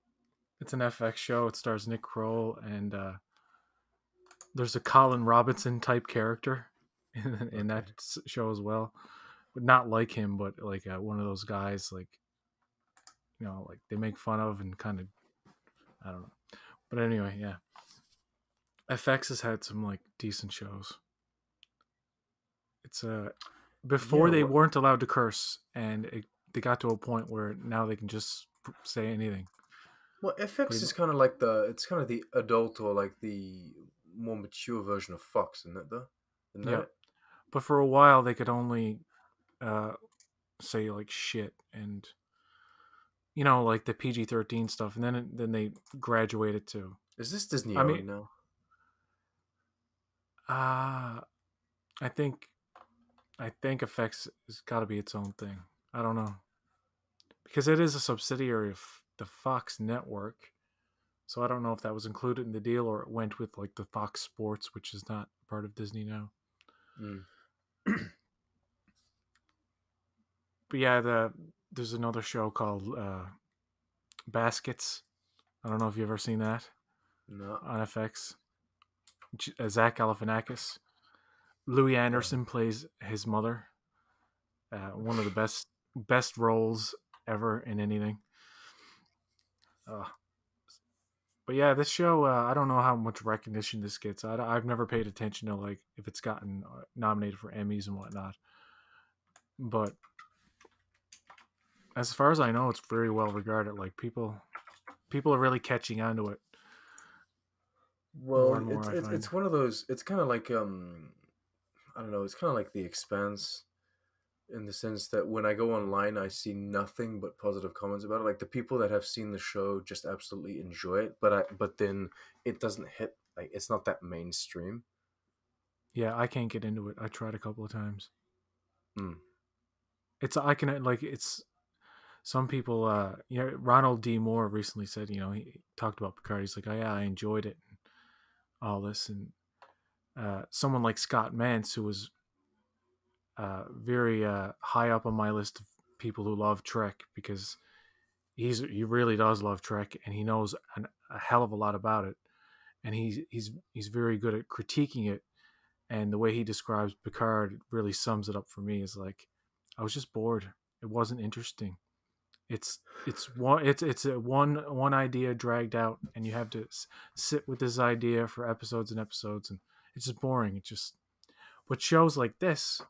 It's an FX show. It stars Nick Kroll and there's a Colin Robinson type character in that show as well, but not like him, but like one of those guys, like, you know, like they make fun of and kind of, I don't know. But anyway, yeah, FX has had some like decent shows. It's before they weren't allowed to curse, and they got to a point where now they can just say anything. Well, FX is kind of like the adult or like the more mature version of Fox, isn't it? Though, yeah. But for a while, they could only say like shit and, you know, like the PG-13 stuff, and then they graduated to. Is this Disney owned now? I think FX has got to be its own thing. I don't know, because it is a subsidiary of the Fox network. So I don't know if that was included in the deal or it went with like the Fox Sports, which is not part of Disney now. Mm. But yeah, there's another show called Baskets. I don't know if you've ever seen that. No. On FX. Zach Galifianakis. Louis Anderson plays his mother. One of the best roles ever in anything. But yeah, this show, I don't know how much recognition this gets. I've never paid attention to like if it's gotten nominated for Emmys and whatnot. But as far as I know, it's very well regarded. Like people are really catching on to it more Well, and more. I find. it's one of those. It's kind of like I don't know. It's kind of like The Expanse in the sense that when I go online, I see nothing but positive comments about it. Like the people that have seen the show just absolutely enjoy it, but then it doesn't hit. Like it's not that mainstream. Yeah, I can't get into it. I tried a couple of times. Mm. It's I can like it's some people. Ronald D. Moore recently said, he talked about Picard. He's like, oh yeah, I enjoyed it, and all this, and someone like Scott Mance, who was very high up on my list of people who love Trek because he really does love Trek and he knows a hell of a lot about it, and he's very good at critiquing it. And the way he describes Picard really sums it up for me. Is like, I was just bored. It wasn't interesting. It's a one idea dragged out, and you have to sit with this idea for episodes and episodes, and it's just boring. It just but shows like this,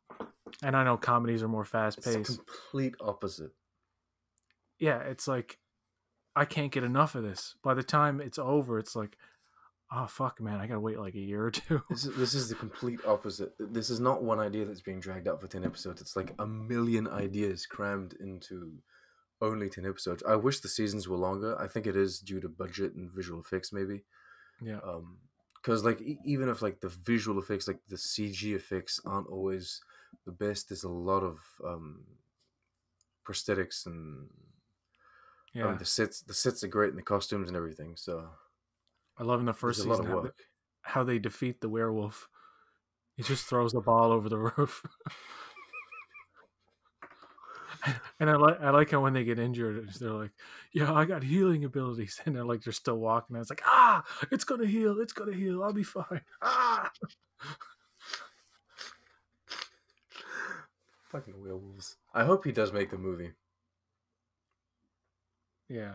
and I know comedies are more fast It's the paced. complete opposite. Yeah, it's like I can't get enough of this. By the time it's over, it's like, oh fuck, man, I gotta wait like a year or two. This is the complete opposite. This is not one idea that's being dragged out for 10 episodes. It's like a million ideas crammed into only 10 episodes. I wish the seasons were longer. I think it is due to budget and visual effects, maybe. Yeah, Because like even if like the visual effects, like the CG effects, aren't always the best. There's a lot of prosthetics and I mean yeah. the sets are great and the costumes and everything. So I love in the there's first a lot season of work. how they defeat the werewolf. He just throws the ball over the roof. And I like how when they get injured, they're like, "Yeah, I got healing abilities," and they're still walking. And it's like, it's gonna heal, I'll be fine. Fucking werewolves. I hope he does make the movie. Yeah, I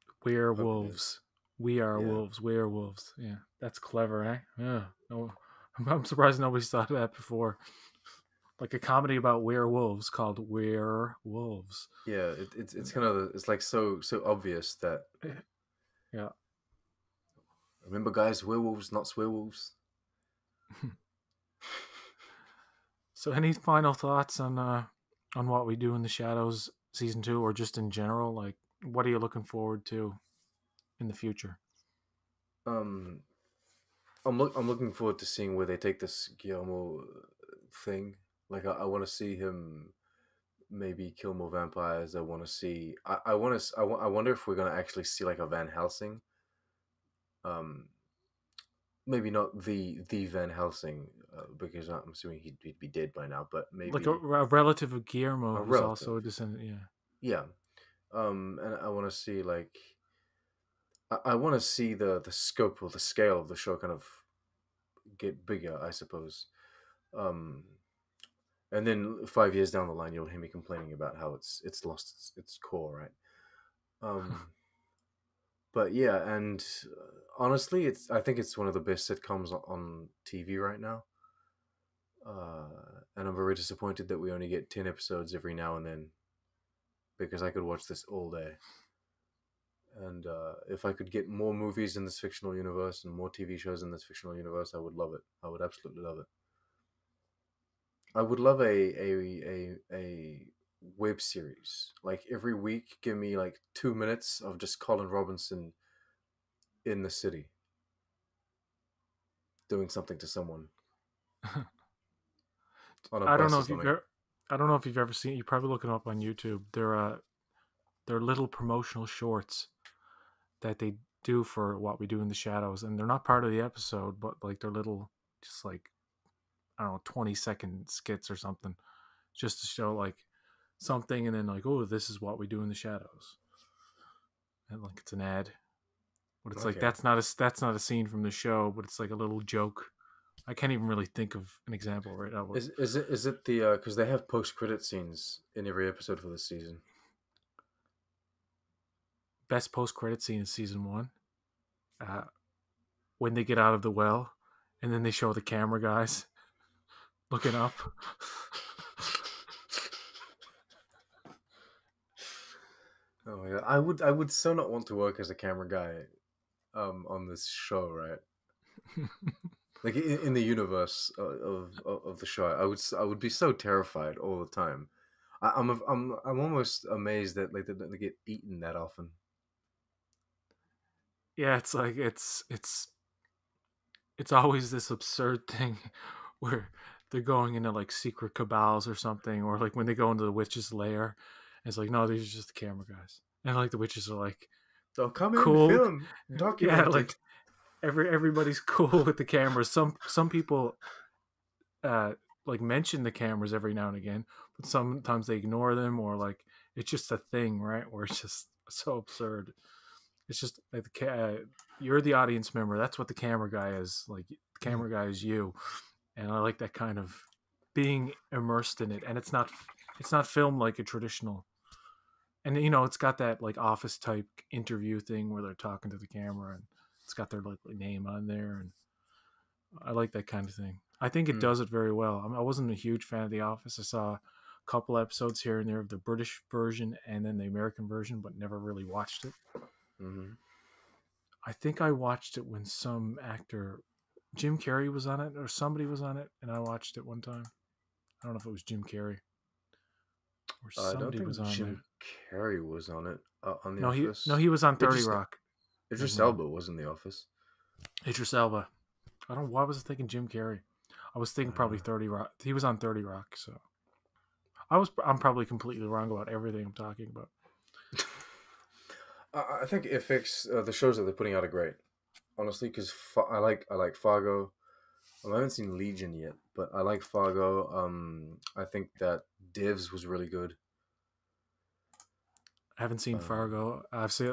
hope he does. werewolves. We are Yeah. wolves. Werewolves. Yeah, that's clever, eh? Yeah. No, I'm surprised nobody's thought of that before. Like a comedy about werewolves called Werewolves. Yeah, it's kind of it's like so obvious that Yeah. remember guys, werewolves, not swearwolves. So, any final thoughts on what we do in the shadows season 2, or just in general? Like, what are you looking forward to in the future? Um, I'm looking forward to seeing where they take this Guillermo thing. Like I want to see him maybe kill more vampires. I want to see. I want to. I wonder if we're gonna actually see like a Van Helsing. Um, maybe not the Van Helsing because I'm assuming he'd be dead by now. But Like a, maybe a relative of Guillermo a who's also a relative. descendant. Yeah. Yeah. And I want to see like I want to see the scope or the scale of the show kind of get bigger, I suppose. Um, and then 5 years down the line, you'll hear me complaining about how it's lost its core, right? Um, but yeah, and honestly, I think it's one of the best sitcoms on TV right now. And I'm very disappointed that we only get 10 episodes every now and then because I could watch this all day. And if I could get more movies in this fictional universe and more TV shows in this fictional universe, I would love it. I would absolutely love it. I would love a web series. Like every week, give me like 2 minutes of just Colin Robinson in the city doing something to someone on a I don't bus know or if you've something. ever. I don't know if you've ever seen. You probably look them up on YouTube. They're little promotional shorts that they do for what we do in the shadows, and they're not part of the episode, but like they're little, just like I don't know, 20-second skits or something, just to show like something, and then like, oh, this is what we do in the shadows, and like it's an ad, but it's like Okay. that's not a scene from the show, but it's like a little joke. I can't even really think of an example right now. But Is it the because they have post credit scenes in every episode for this season? best post credit scene in season 1, uh, when they get out of the well, and then they show the camera guys looking up. Oh yeah, I would so not want to work as a camera guy, on this show, right? Like in the universe of the show, I would be so terrified all the time. I'm almost amazed that like they get eaten that often. Yeah, it's like it's always this absurd thing where they're going into like secret cabals or something, or like when they go into the witch's lair, it's like, no, these are just the camera guys, and like the witches are like, So come in, cool, film, yeah, document like it. everybody's cool with the cameras. Some people uh like mention the cameras every now and again, but sometimes they ignore them, or like it's just a thing, right? Where it's just so absurd. It's just like you're the audience member. That's what the camera guy is. Like the Mm. camera guy is you, and I like that kind of being immersed in it. And it's not filmed like a traditional. And it's got that like office type interview thing where they're talking to the camera, and it's got their like name on there, and I like that kind of thing. I think it Mm. does it very well. I wasn't a huge fan of The Office. I saw a couple episodes here and there of the British version and then the American version, but never really watched it. Hmm. I think I watched it when some actor, Jim Carrey, was on it, or somebody was on it, and I watched it one time. I don't know if it was Jim Carrey or I don't somebody was think on Jim there. Carrey was on it, on The No, he no Office. he was on 30 Idris Rock. Idris Hmm. Elba was in The Office. Idris Elba. I don't. Why was I thinking Jim Carrey? I was thinking probably Uh, 30 Rock. He was on 30 Rock, so I'm probably completely wrong about everything I'm talking about. I think it fixed the shows that they're putting out are great, honestly, because I like Fargo. I haven't seen Legion yet, but I like Fargo. I think that Divs was really good. I haven't seen Um, Fargo.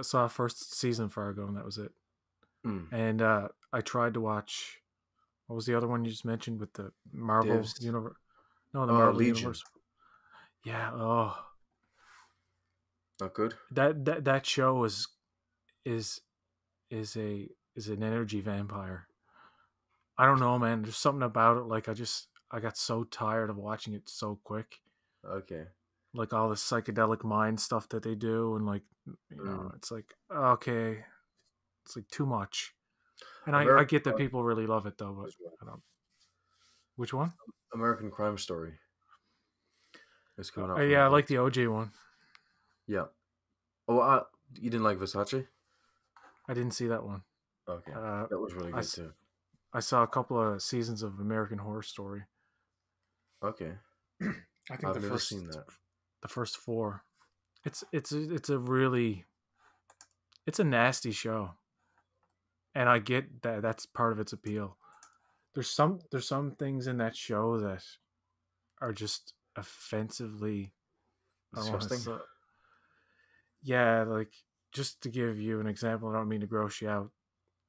Saw first season Fargo, and that was it. mm, And I tried to watch. What was the other one you just mentioned with the Marvel Divs. universe? No, the Marvel Legion. universe. Yeah. Oh, Not good. that show is is a is an energy vampire. I don't know, man. There's something about it. Like I got so tired of watching it so quick. Okay. Like all the psychedelic mind stuff that they do, and like Mm. it's like okay, it's like too much. And I American get that Crime people really love it though, but as well. I don't. Which one? American Crime Story is coming out from Yeah, I like Netflix. the OJ one. Yeah. Oh, you didn't like Versace? I didn't see that one. Okay, Uh, that was really I, good s- too. I saw a couple of seasons of American Horror Story. Okay, I think I've never seen that. the first four. It's a really it's a nasty show, and I get that that's part of its appeal. There's some things in that show that are just offensively. I don't want to Disgusting. say, yeah, like just to give you an example. I don't mean to gross you out.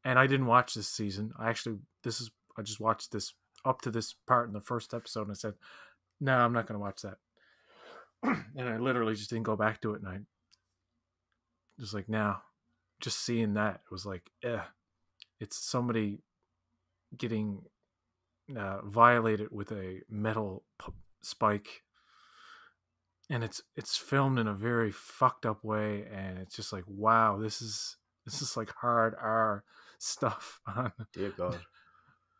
And I didn't watch this season. I just watched this up to this part in the first episode, and I said, no, I'm not going to watch that. And I literally just didn't go back to it, and I was like, now, just seeing that, it was like, it's somebody getting violated with a metal spike, and it's filmed in a very fucked up way, and it's just like, wow, this is like hard R stuff on, Dear God.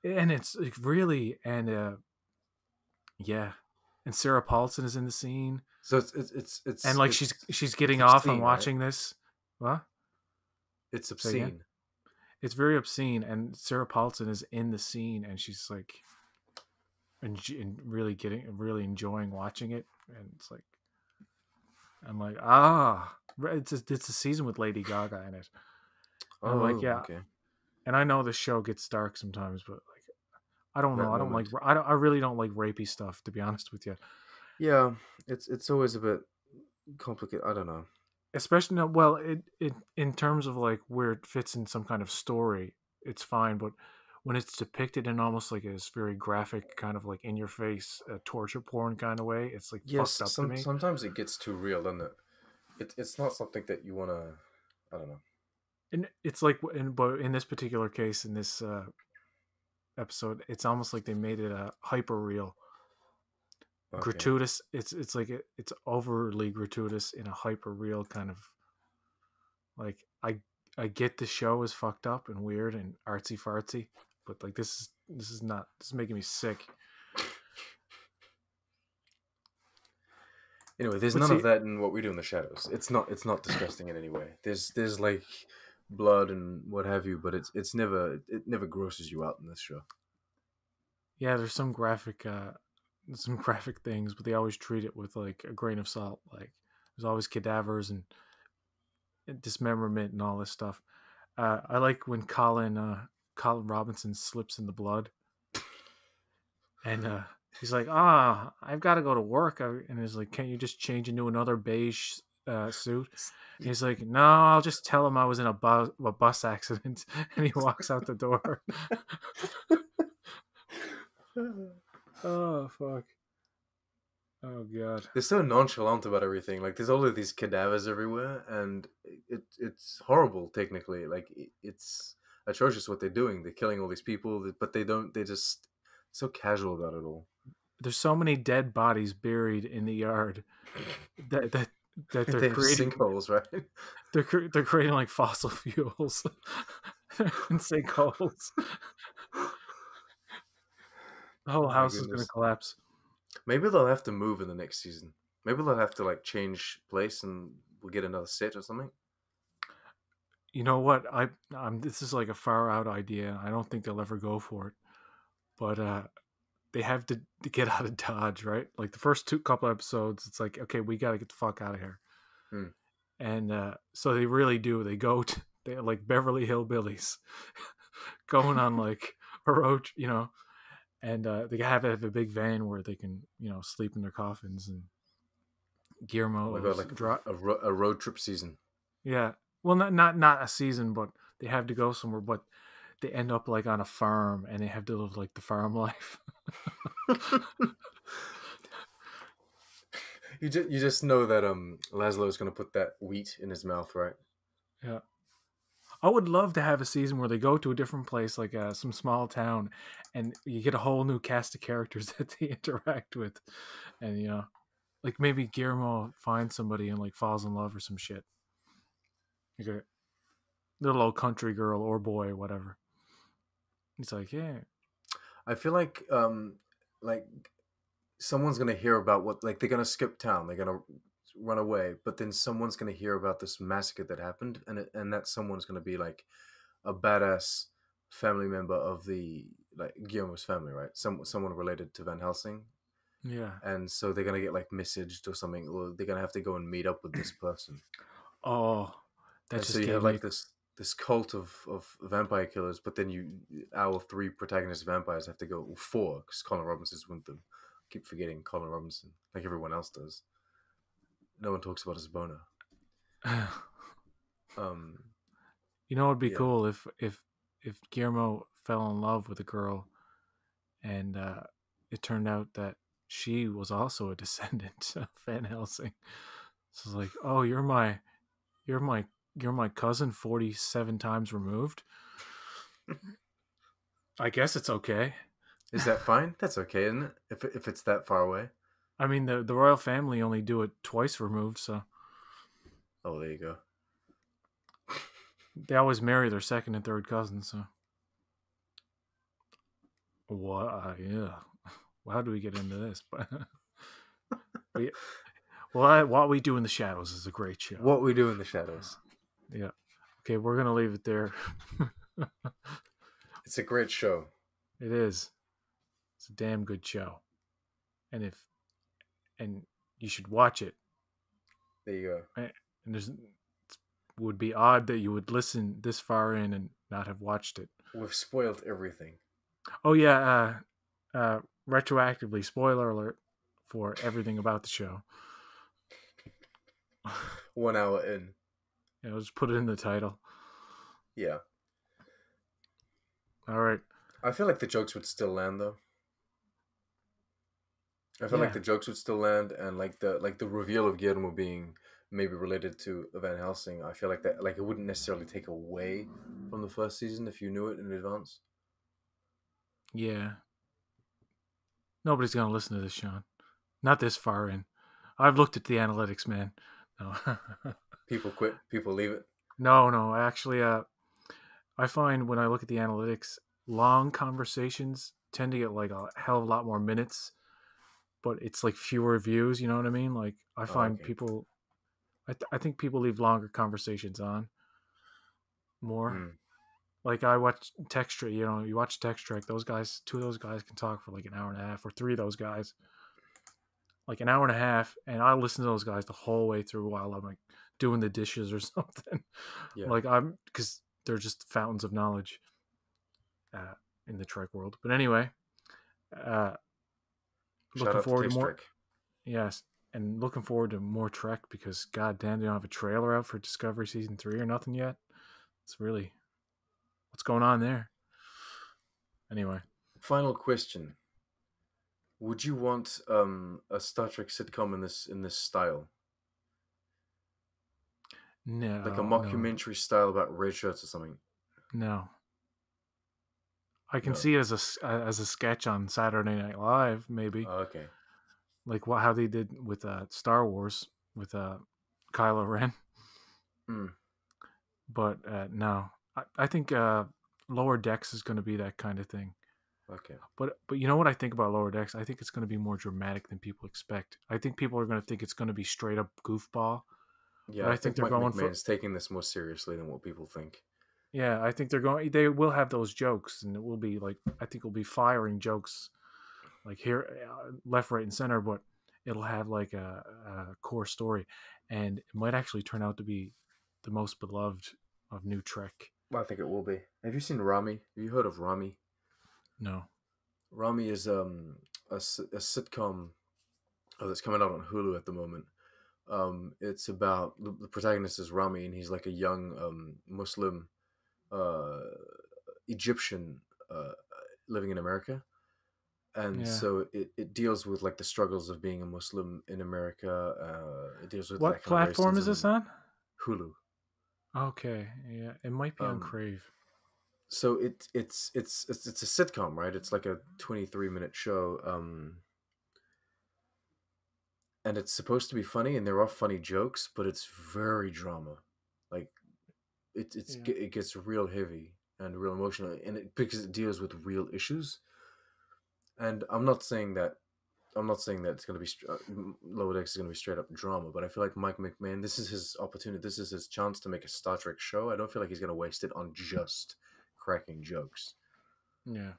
and it's like really, and yeah, and Sarah Paulson is in the scene, So it's and it's like it's she's it's getting off on obscene, right? watching this. What? It's Say again. obscene. It's very obscene, and Sarah Paulson is in the scene, and she's like, and really enjoying watching it, and it's like, I'm like, it's a season with Lady Gaga in it, and I'm like, Oh, yeah, okay. and I know the show gets dark sometimes, but like, I don't know, That moment. I really don't like rapey stuff, to be honest with you. Yeah, it's always a bit complicated. I don't know. Especially no, well, it in terms of like where it fits in some kind of story, it's fine, but when it's depicted in almost like this very graphic kind of like in your face torture porn kind of way, it's like fucked Yes, up to me. sometimes it gets too real, doesn't it? It's not something that you wanna. I don't know. And it's like but in this particular case, in this episode, it's almost like they made it a hyper real, Okay. gratuitous. It's like it's overly gratuitous in a hyper real kind of like I get the show is fucked up and weird and artsy fartsy, but like this is not this is making me sick. Anyway, there's But none of see, that in What We Do in the Shadows. It's not disgusting in any way. There's like blood and what have you, but it never grosses you out in this show. yeah, there's some graphic things, but they always treat it with like a grain of salt. Like there's always cadavers and dismemberment and all this stuff. I like when Colin Robinson slips in the blood, and he's like, "Ah, I've got to go to work," and he's like, "Can't you just change into another beige suit?" And he's like, "No, I'll just tell him I was in a bus accident," and he walks out the door. Oh fuck! Oh god! They're so nonchalant about everything. Like there's all of these cadavers everywhere, and it's horrible. Technically, like it's atrocious what they're doing. They're killing all these people, but they don't. They're just so casual about it all. There's so many dead bodies buried in the yard that that they're They have creating sinkholes, right? they're creating like fossil fuels and sinkholes. The whole Oh my house is gonna goodness. collapse. Maybe they'll have to move in the next season. Maybe they'll have to like change place, and we'll get another set or something. You know what? I'm this is like a far out idea. I don't think they'll ever go for it. But they have to get out of Dodge, right? Like the first two couple episodes, it's like, okay, we got to get the fuck out of here. Hmm. And so they really do. They go to they're like Beverly Hillbillies, going on like a road, and they have a big van where they can, sleep in their coffins. And Oh my god, Guillermo's like draw. a road trip season. Yeah, well, not a season, but they have to go somewhere. But they end up like on a farm, and they have to live like the farm life. You just know that Laszlo's gonna put that wheat in his mouth, right? Yeah. I would love to have a season where they go to a different place, like some small town, and you get a whole new cast of characters that they interact with, and like maybe Guillermo finds somebody and like falls in love or some shit, like a little old country girl or boy or whatever. He's like, yeah, I feel like someone's gonna hear about what like they're gonna skip town, they're gonna run away, but then someone's gonna hear about this massacre that happened, and that someone's gonna be like a badass family member of the like Guillermo's family, right? Someone related to Van Helsing, yeah. and so they're gonna get like messaged or something, or they're gonna have to go and meet up with this person, Oh, that and so just you have gave me. like this cult of vampire killers, but then our three protagonist vampires have to go four because Colin Robinson's with them. I keep forgetting Colin Robinson, like everyone else does. No one talks about his boner. Um, It'd be yeah, cool if Guillermo fell in love with a girl, and it turned out that she was also a descendant of Van Helsing. So it's like, oh, you're my you're my cousin 47 times removed. I guess it's okay. is that fine? That's okay, isn't it? If it's that far away. I mean, the royal family only do it twice removed, so Oh, there you go. they always marry their second and third cousins. So what? Yeah. Well, how do we get into this? But yeah. Well, What We Do in the Shadows is a great show. What We Do in the Shadows. Yeah. Okay, we're gonna leave it there. It's a great show. It is. It's a damn good show, and and you should watch it. There you go. And it would be odd that you would listen this far in and not have watched it. We've spoiled everything. Oh yeah, retroactively, spoiler alert for everything about the show. 1 hour in. I'll just put it in the title. Yeah. All right. I feel like the jokes would still land though. I feel Yeah. like the jokes would still land, and like the reveal of Guillermo being maybe related to Van Helsing, I feel like that like it wouldn't necessarily take away from the first season if you knew it in advance. Yeah. Nobody's gonna listen to this, Sean. Not this far in. I've looked at the analytics, man. No, People quit, people leave it. no. Actually, I find when I look at the analytics, long conversations tend to get like a hell of a lot more minutes, but it's like fewer views. You know what I mean? Like I Oh, find okay. people, I think people leave longer conversations on more. Mm. Like I watch Textra, you watch Text Track. Those guys, two of those guys can talk for like an hour and a half, or three of those guys, like an hour and a half, and I listen to those guys the whole way through while I'm like doing the dishes or something. Yeah. Like I'm because they're just fountains of knowledge uh, in the Trek world. But anyway, uh, Shout looking out to forward to Text more. Trek. Yes, and looking forward to more Trek because god damn, they don't have a trailer out for Discovery season 3 or nothing yet. It's really what's going on there. Anyway, Final question: would you want a Star Trek sitcom in this style, like a no, mockumentary style about red shirts or something? no. I can No. see it as a sketch on Saturday Night Live, maybe Oh, okay. like how they did with Star Wars with Kylo Ren. Mm, But no, I think Lower Decks is going to be that kind of thing. okay. But you know what I think about Lower Decks? I think it's going to be more dramatic than people expect. I think people are going to think it's going to be straight up goofball, but Yeah, I I think think they're Mike going McMahon for is taking this more seriously than what people think. yeah. I think they're going. They will have those jokes, and it will be like I think we'll be firing jokes like here, left, right, and center. But it'll have like a core story, and it might actually turn out to be the most beloved of New Trek. Well, I think it will be. Have you seen Rami? Have you heard of Rami? No, Rami is a sitcom that's coming out on Hulu at the moment. It's about the protagonist is Rami, and he's like a young Muslim uh, Egyptian uh, living in America, and yeah. so it deals with like the struggles of being a Muslim in America. It deals with What that kind of platform is racism this and on? Hulu. Okay, yeah, it might be on Um, Crave. so it's a sitcom, right? It's like a 23-minute show, and it's supposed to be funny, and there are funny jokes, but it's very drama. Like Yeah. it gets real heavy and real emotional, and because it deals with real issues. And I'm not saying that it's going to be Lower Decks is going to be straight up drama, but I feel like Mike McMahon, this is his opportunity. This is his chance to make a Star Trek show. I don't feel like he's going to waste it on just cracking jokes. Yeah.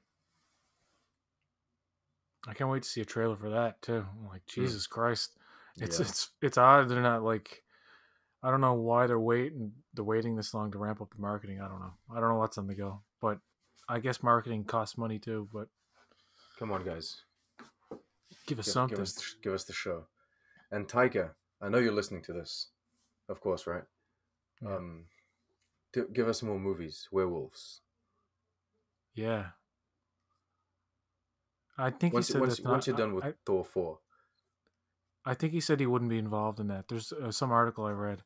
I can't wait to see a trailer for that too. I'm like, Mm, Jesus Christ. It's yeah. it's it's odd they're not like I don't know why they're waiting this long to ramp up the marketing. I don't know. I don't know what's on the go. But I guess marketing costs money too, but Come on, guys. give us something. Give us the show. And Tiger, I know you're listening to this, of course, right? Yeah. Um, give us more movies, werewolves. Yeah. I think he said that's Once not you're done with I Thor 4. I think he said he wouldn't be involved in that. There's some article I read.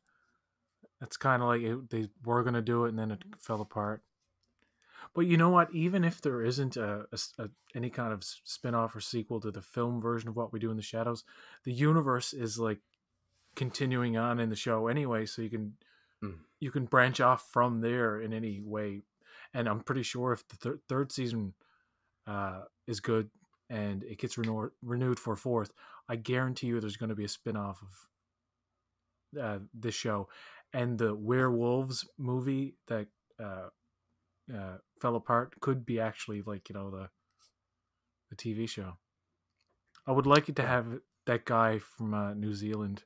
It's kind of like they were going to do it and then it fell apart. But you know what? Even if there isn't any kind of spin-off or sequel to the film version of What We Do in the Shadows, the universe is like continuing on in the show anyway, so Mm. you can branch off from there in any way. And I'm pretty sure if the third season is good and it gets renewed for fourth, I guarantee you there's going to be a spin-off of this show. And the werewolves movie that uh, fell apart could be actually like the TV show. I would like it to Yeah. have that guy from New Zealand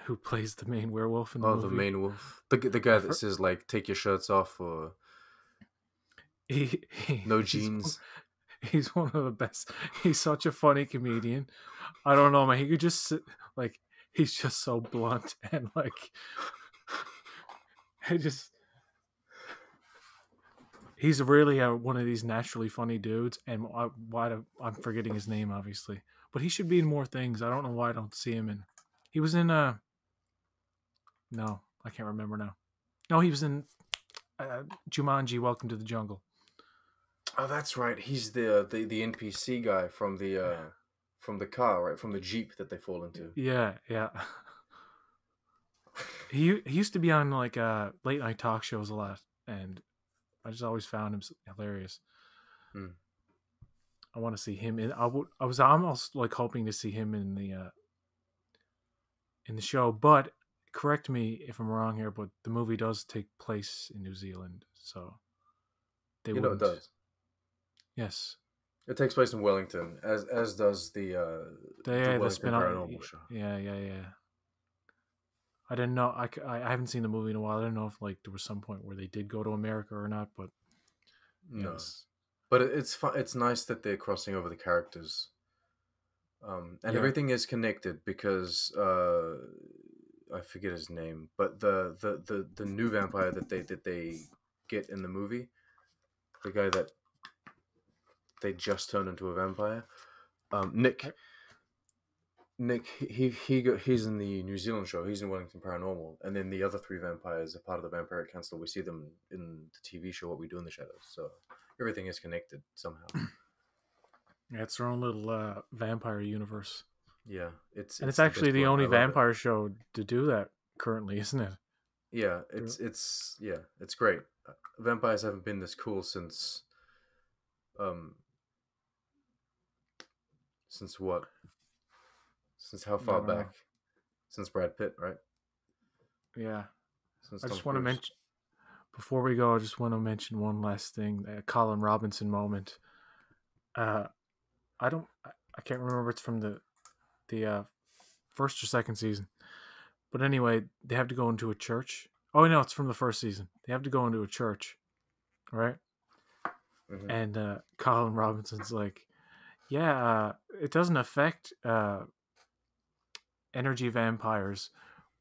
who plays the main werewolf in the Oh, the movie. main wolf, the guy I've that heard, says like "take your shirts off" or he, "no he's one, jeans." he's one of the best. He's such a funny comedian. I don't know, man. He could just like he's just so blunt and like I just he's really one of these naturally funny dudes. And I'm forgetting his name, obviously, but he should be in more things. I don't know why I don't see him in. He was in No, I can't remember now. No, he was in Jumanji: Welcome to the Jungle. Oh, that's right. He's the NPC guy from the car, right? From the Jeep that they fall into. Yeah, yeah. He used to be on like late night talk shows a lot, and I just always found him hilarious. Hmm. I want to see him in. I was almost like hoping to see him in the show, but correct me if I'm wrong here. But the movie does take place in New Zealand, so they You know it wouldn't. does. Yes, It takes place in Wellington, as does the the Wellington spin off. Paranormal show. Yeah, yeah, yeah. I didn't know. I haven't seen the movie in a while. I didn't know if like there was some point where they did go to America or not. But No, yes, but it's fun. It's nice that they're crossing over the characters, and yeah, everything is connected because I forget his name, but the new vampire that they get in the movie, the guy that they just turned into a vampire, Nick. I, Nick, he's in the New Zealand show. He's in Wellington Paranormal, and then the other three vampires are part of the Vampire Council. We see them in the TV show What We Do in the Shadows. So everything is connected somehow. yeah, it's their own little vampire universe, Yeah, and it's it's the actually best the one. I only love it. vampire show to do that currently, isn't it? Yeah, There- it's great. Vampires haven't been this cool um since what? Since how I far don't know. back? Since Brad Pitt, right? Yeah, Since I Tom just want to Cruise. mention before we go. I just want to mention one last thing: Colin Robinson moment. Uh, I don't. I can't remember. It's from the first or second season. But anyway, they have to go into a church. Oh no, it's from the first season. They have to go into a church, right? Hmm. And Colin Robinson's like, yeah, it doesn't affect energy vampires.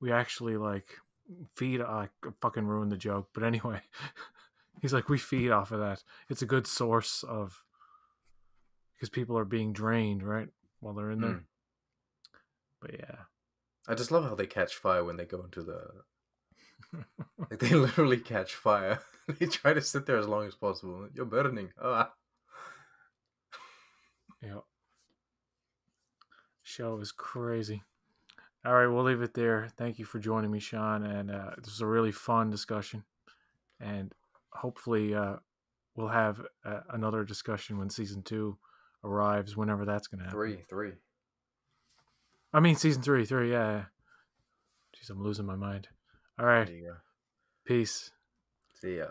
We actually like feed. I fucking ruined the joke, but anyway, he's like, we feed off of that. It's a good source of because people are being drained, right, while they're in there. Mm. But yeah, I just love how they catch fire when they go into the. Like they literally catch fire. They try to sit there as long as possible. You're burning. Ah. yeah, show is crazy. All right, we'll leave it there. Thank you for joining me, Sean, and this was a really fun discussion. And hopefully, we'll have another discussion when season 2 arrives, whenever that's going to happen. Three. I mean, season 3, yeah. Jeez, I'm losing my mind. All right, There you go. peace. See ya.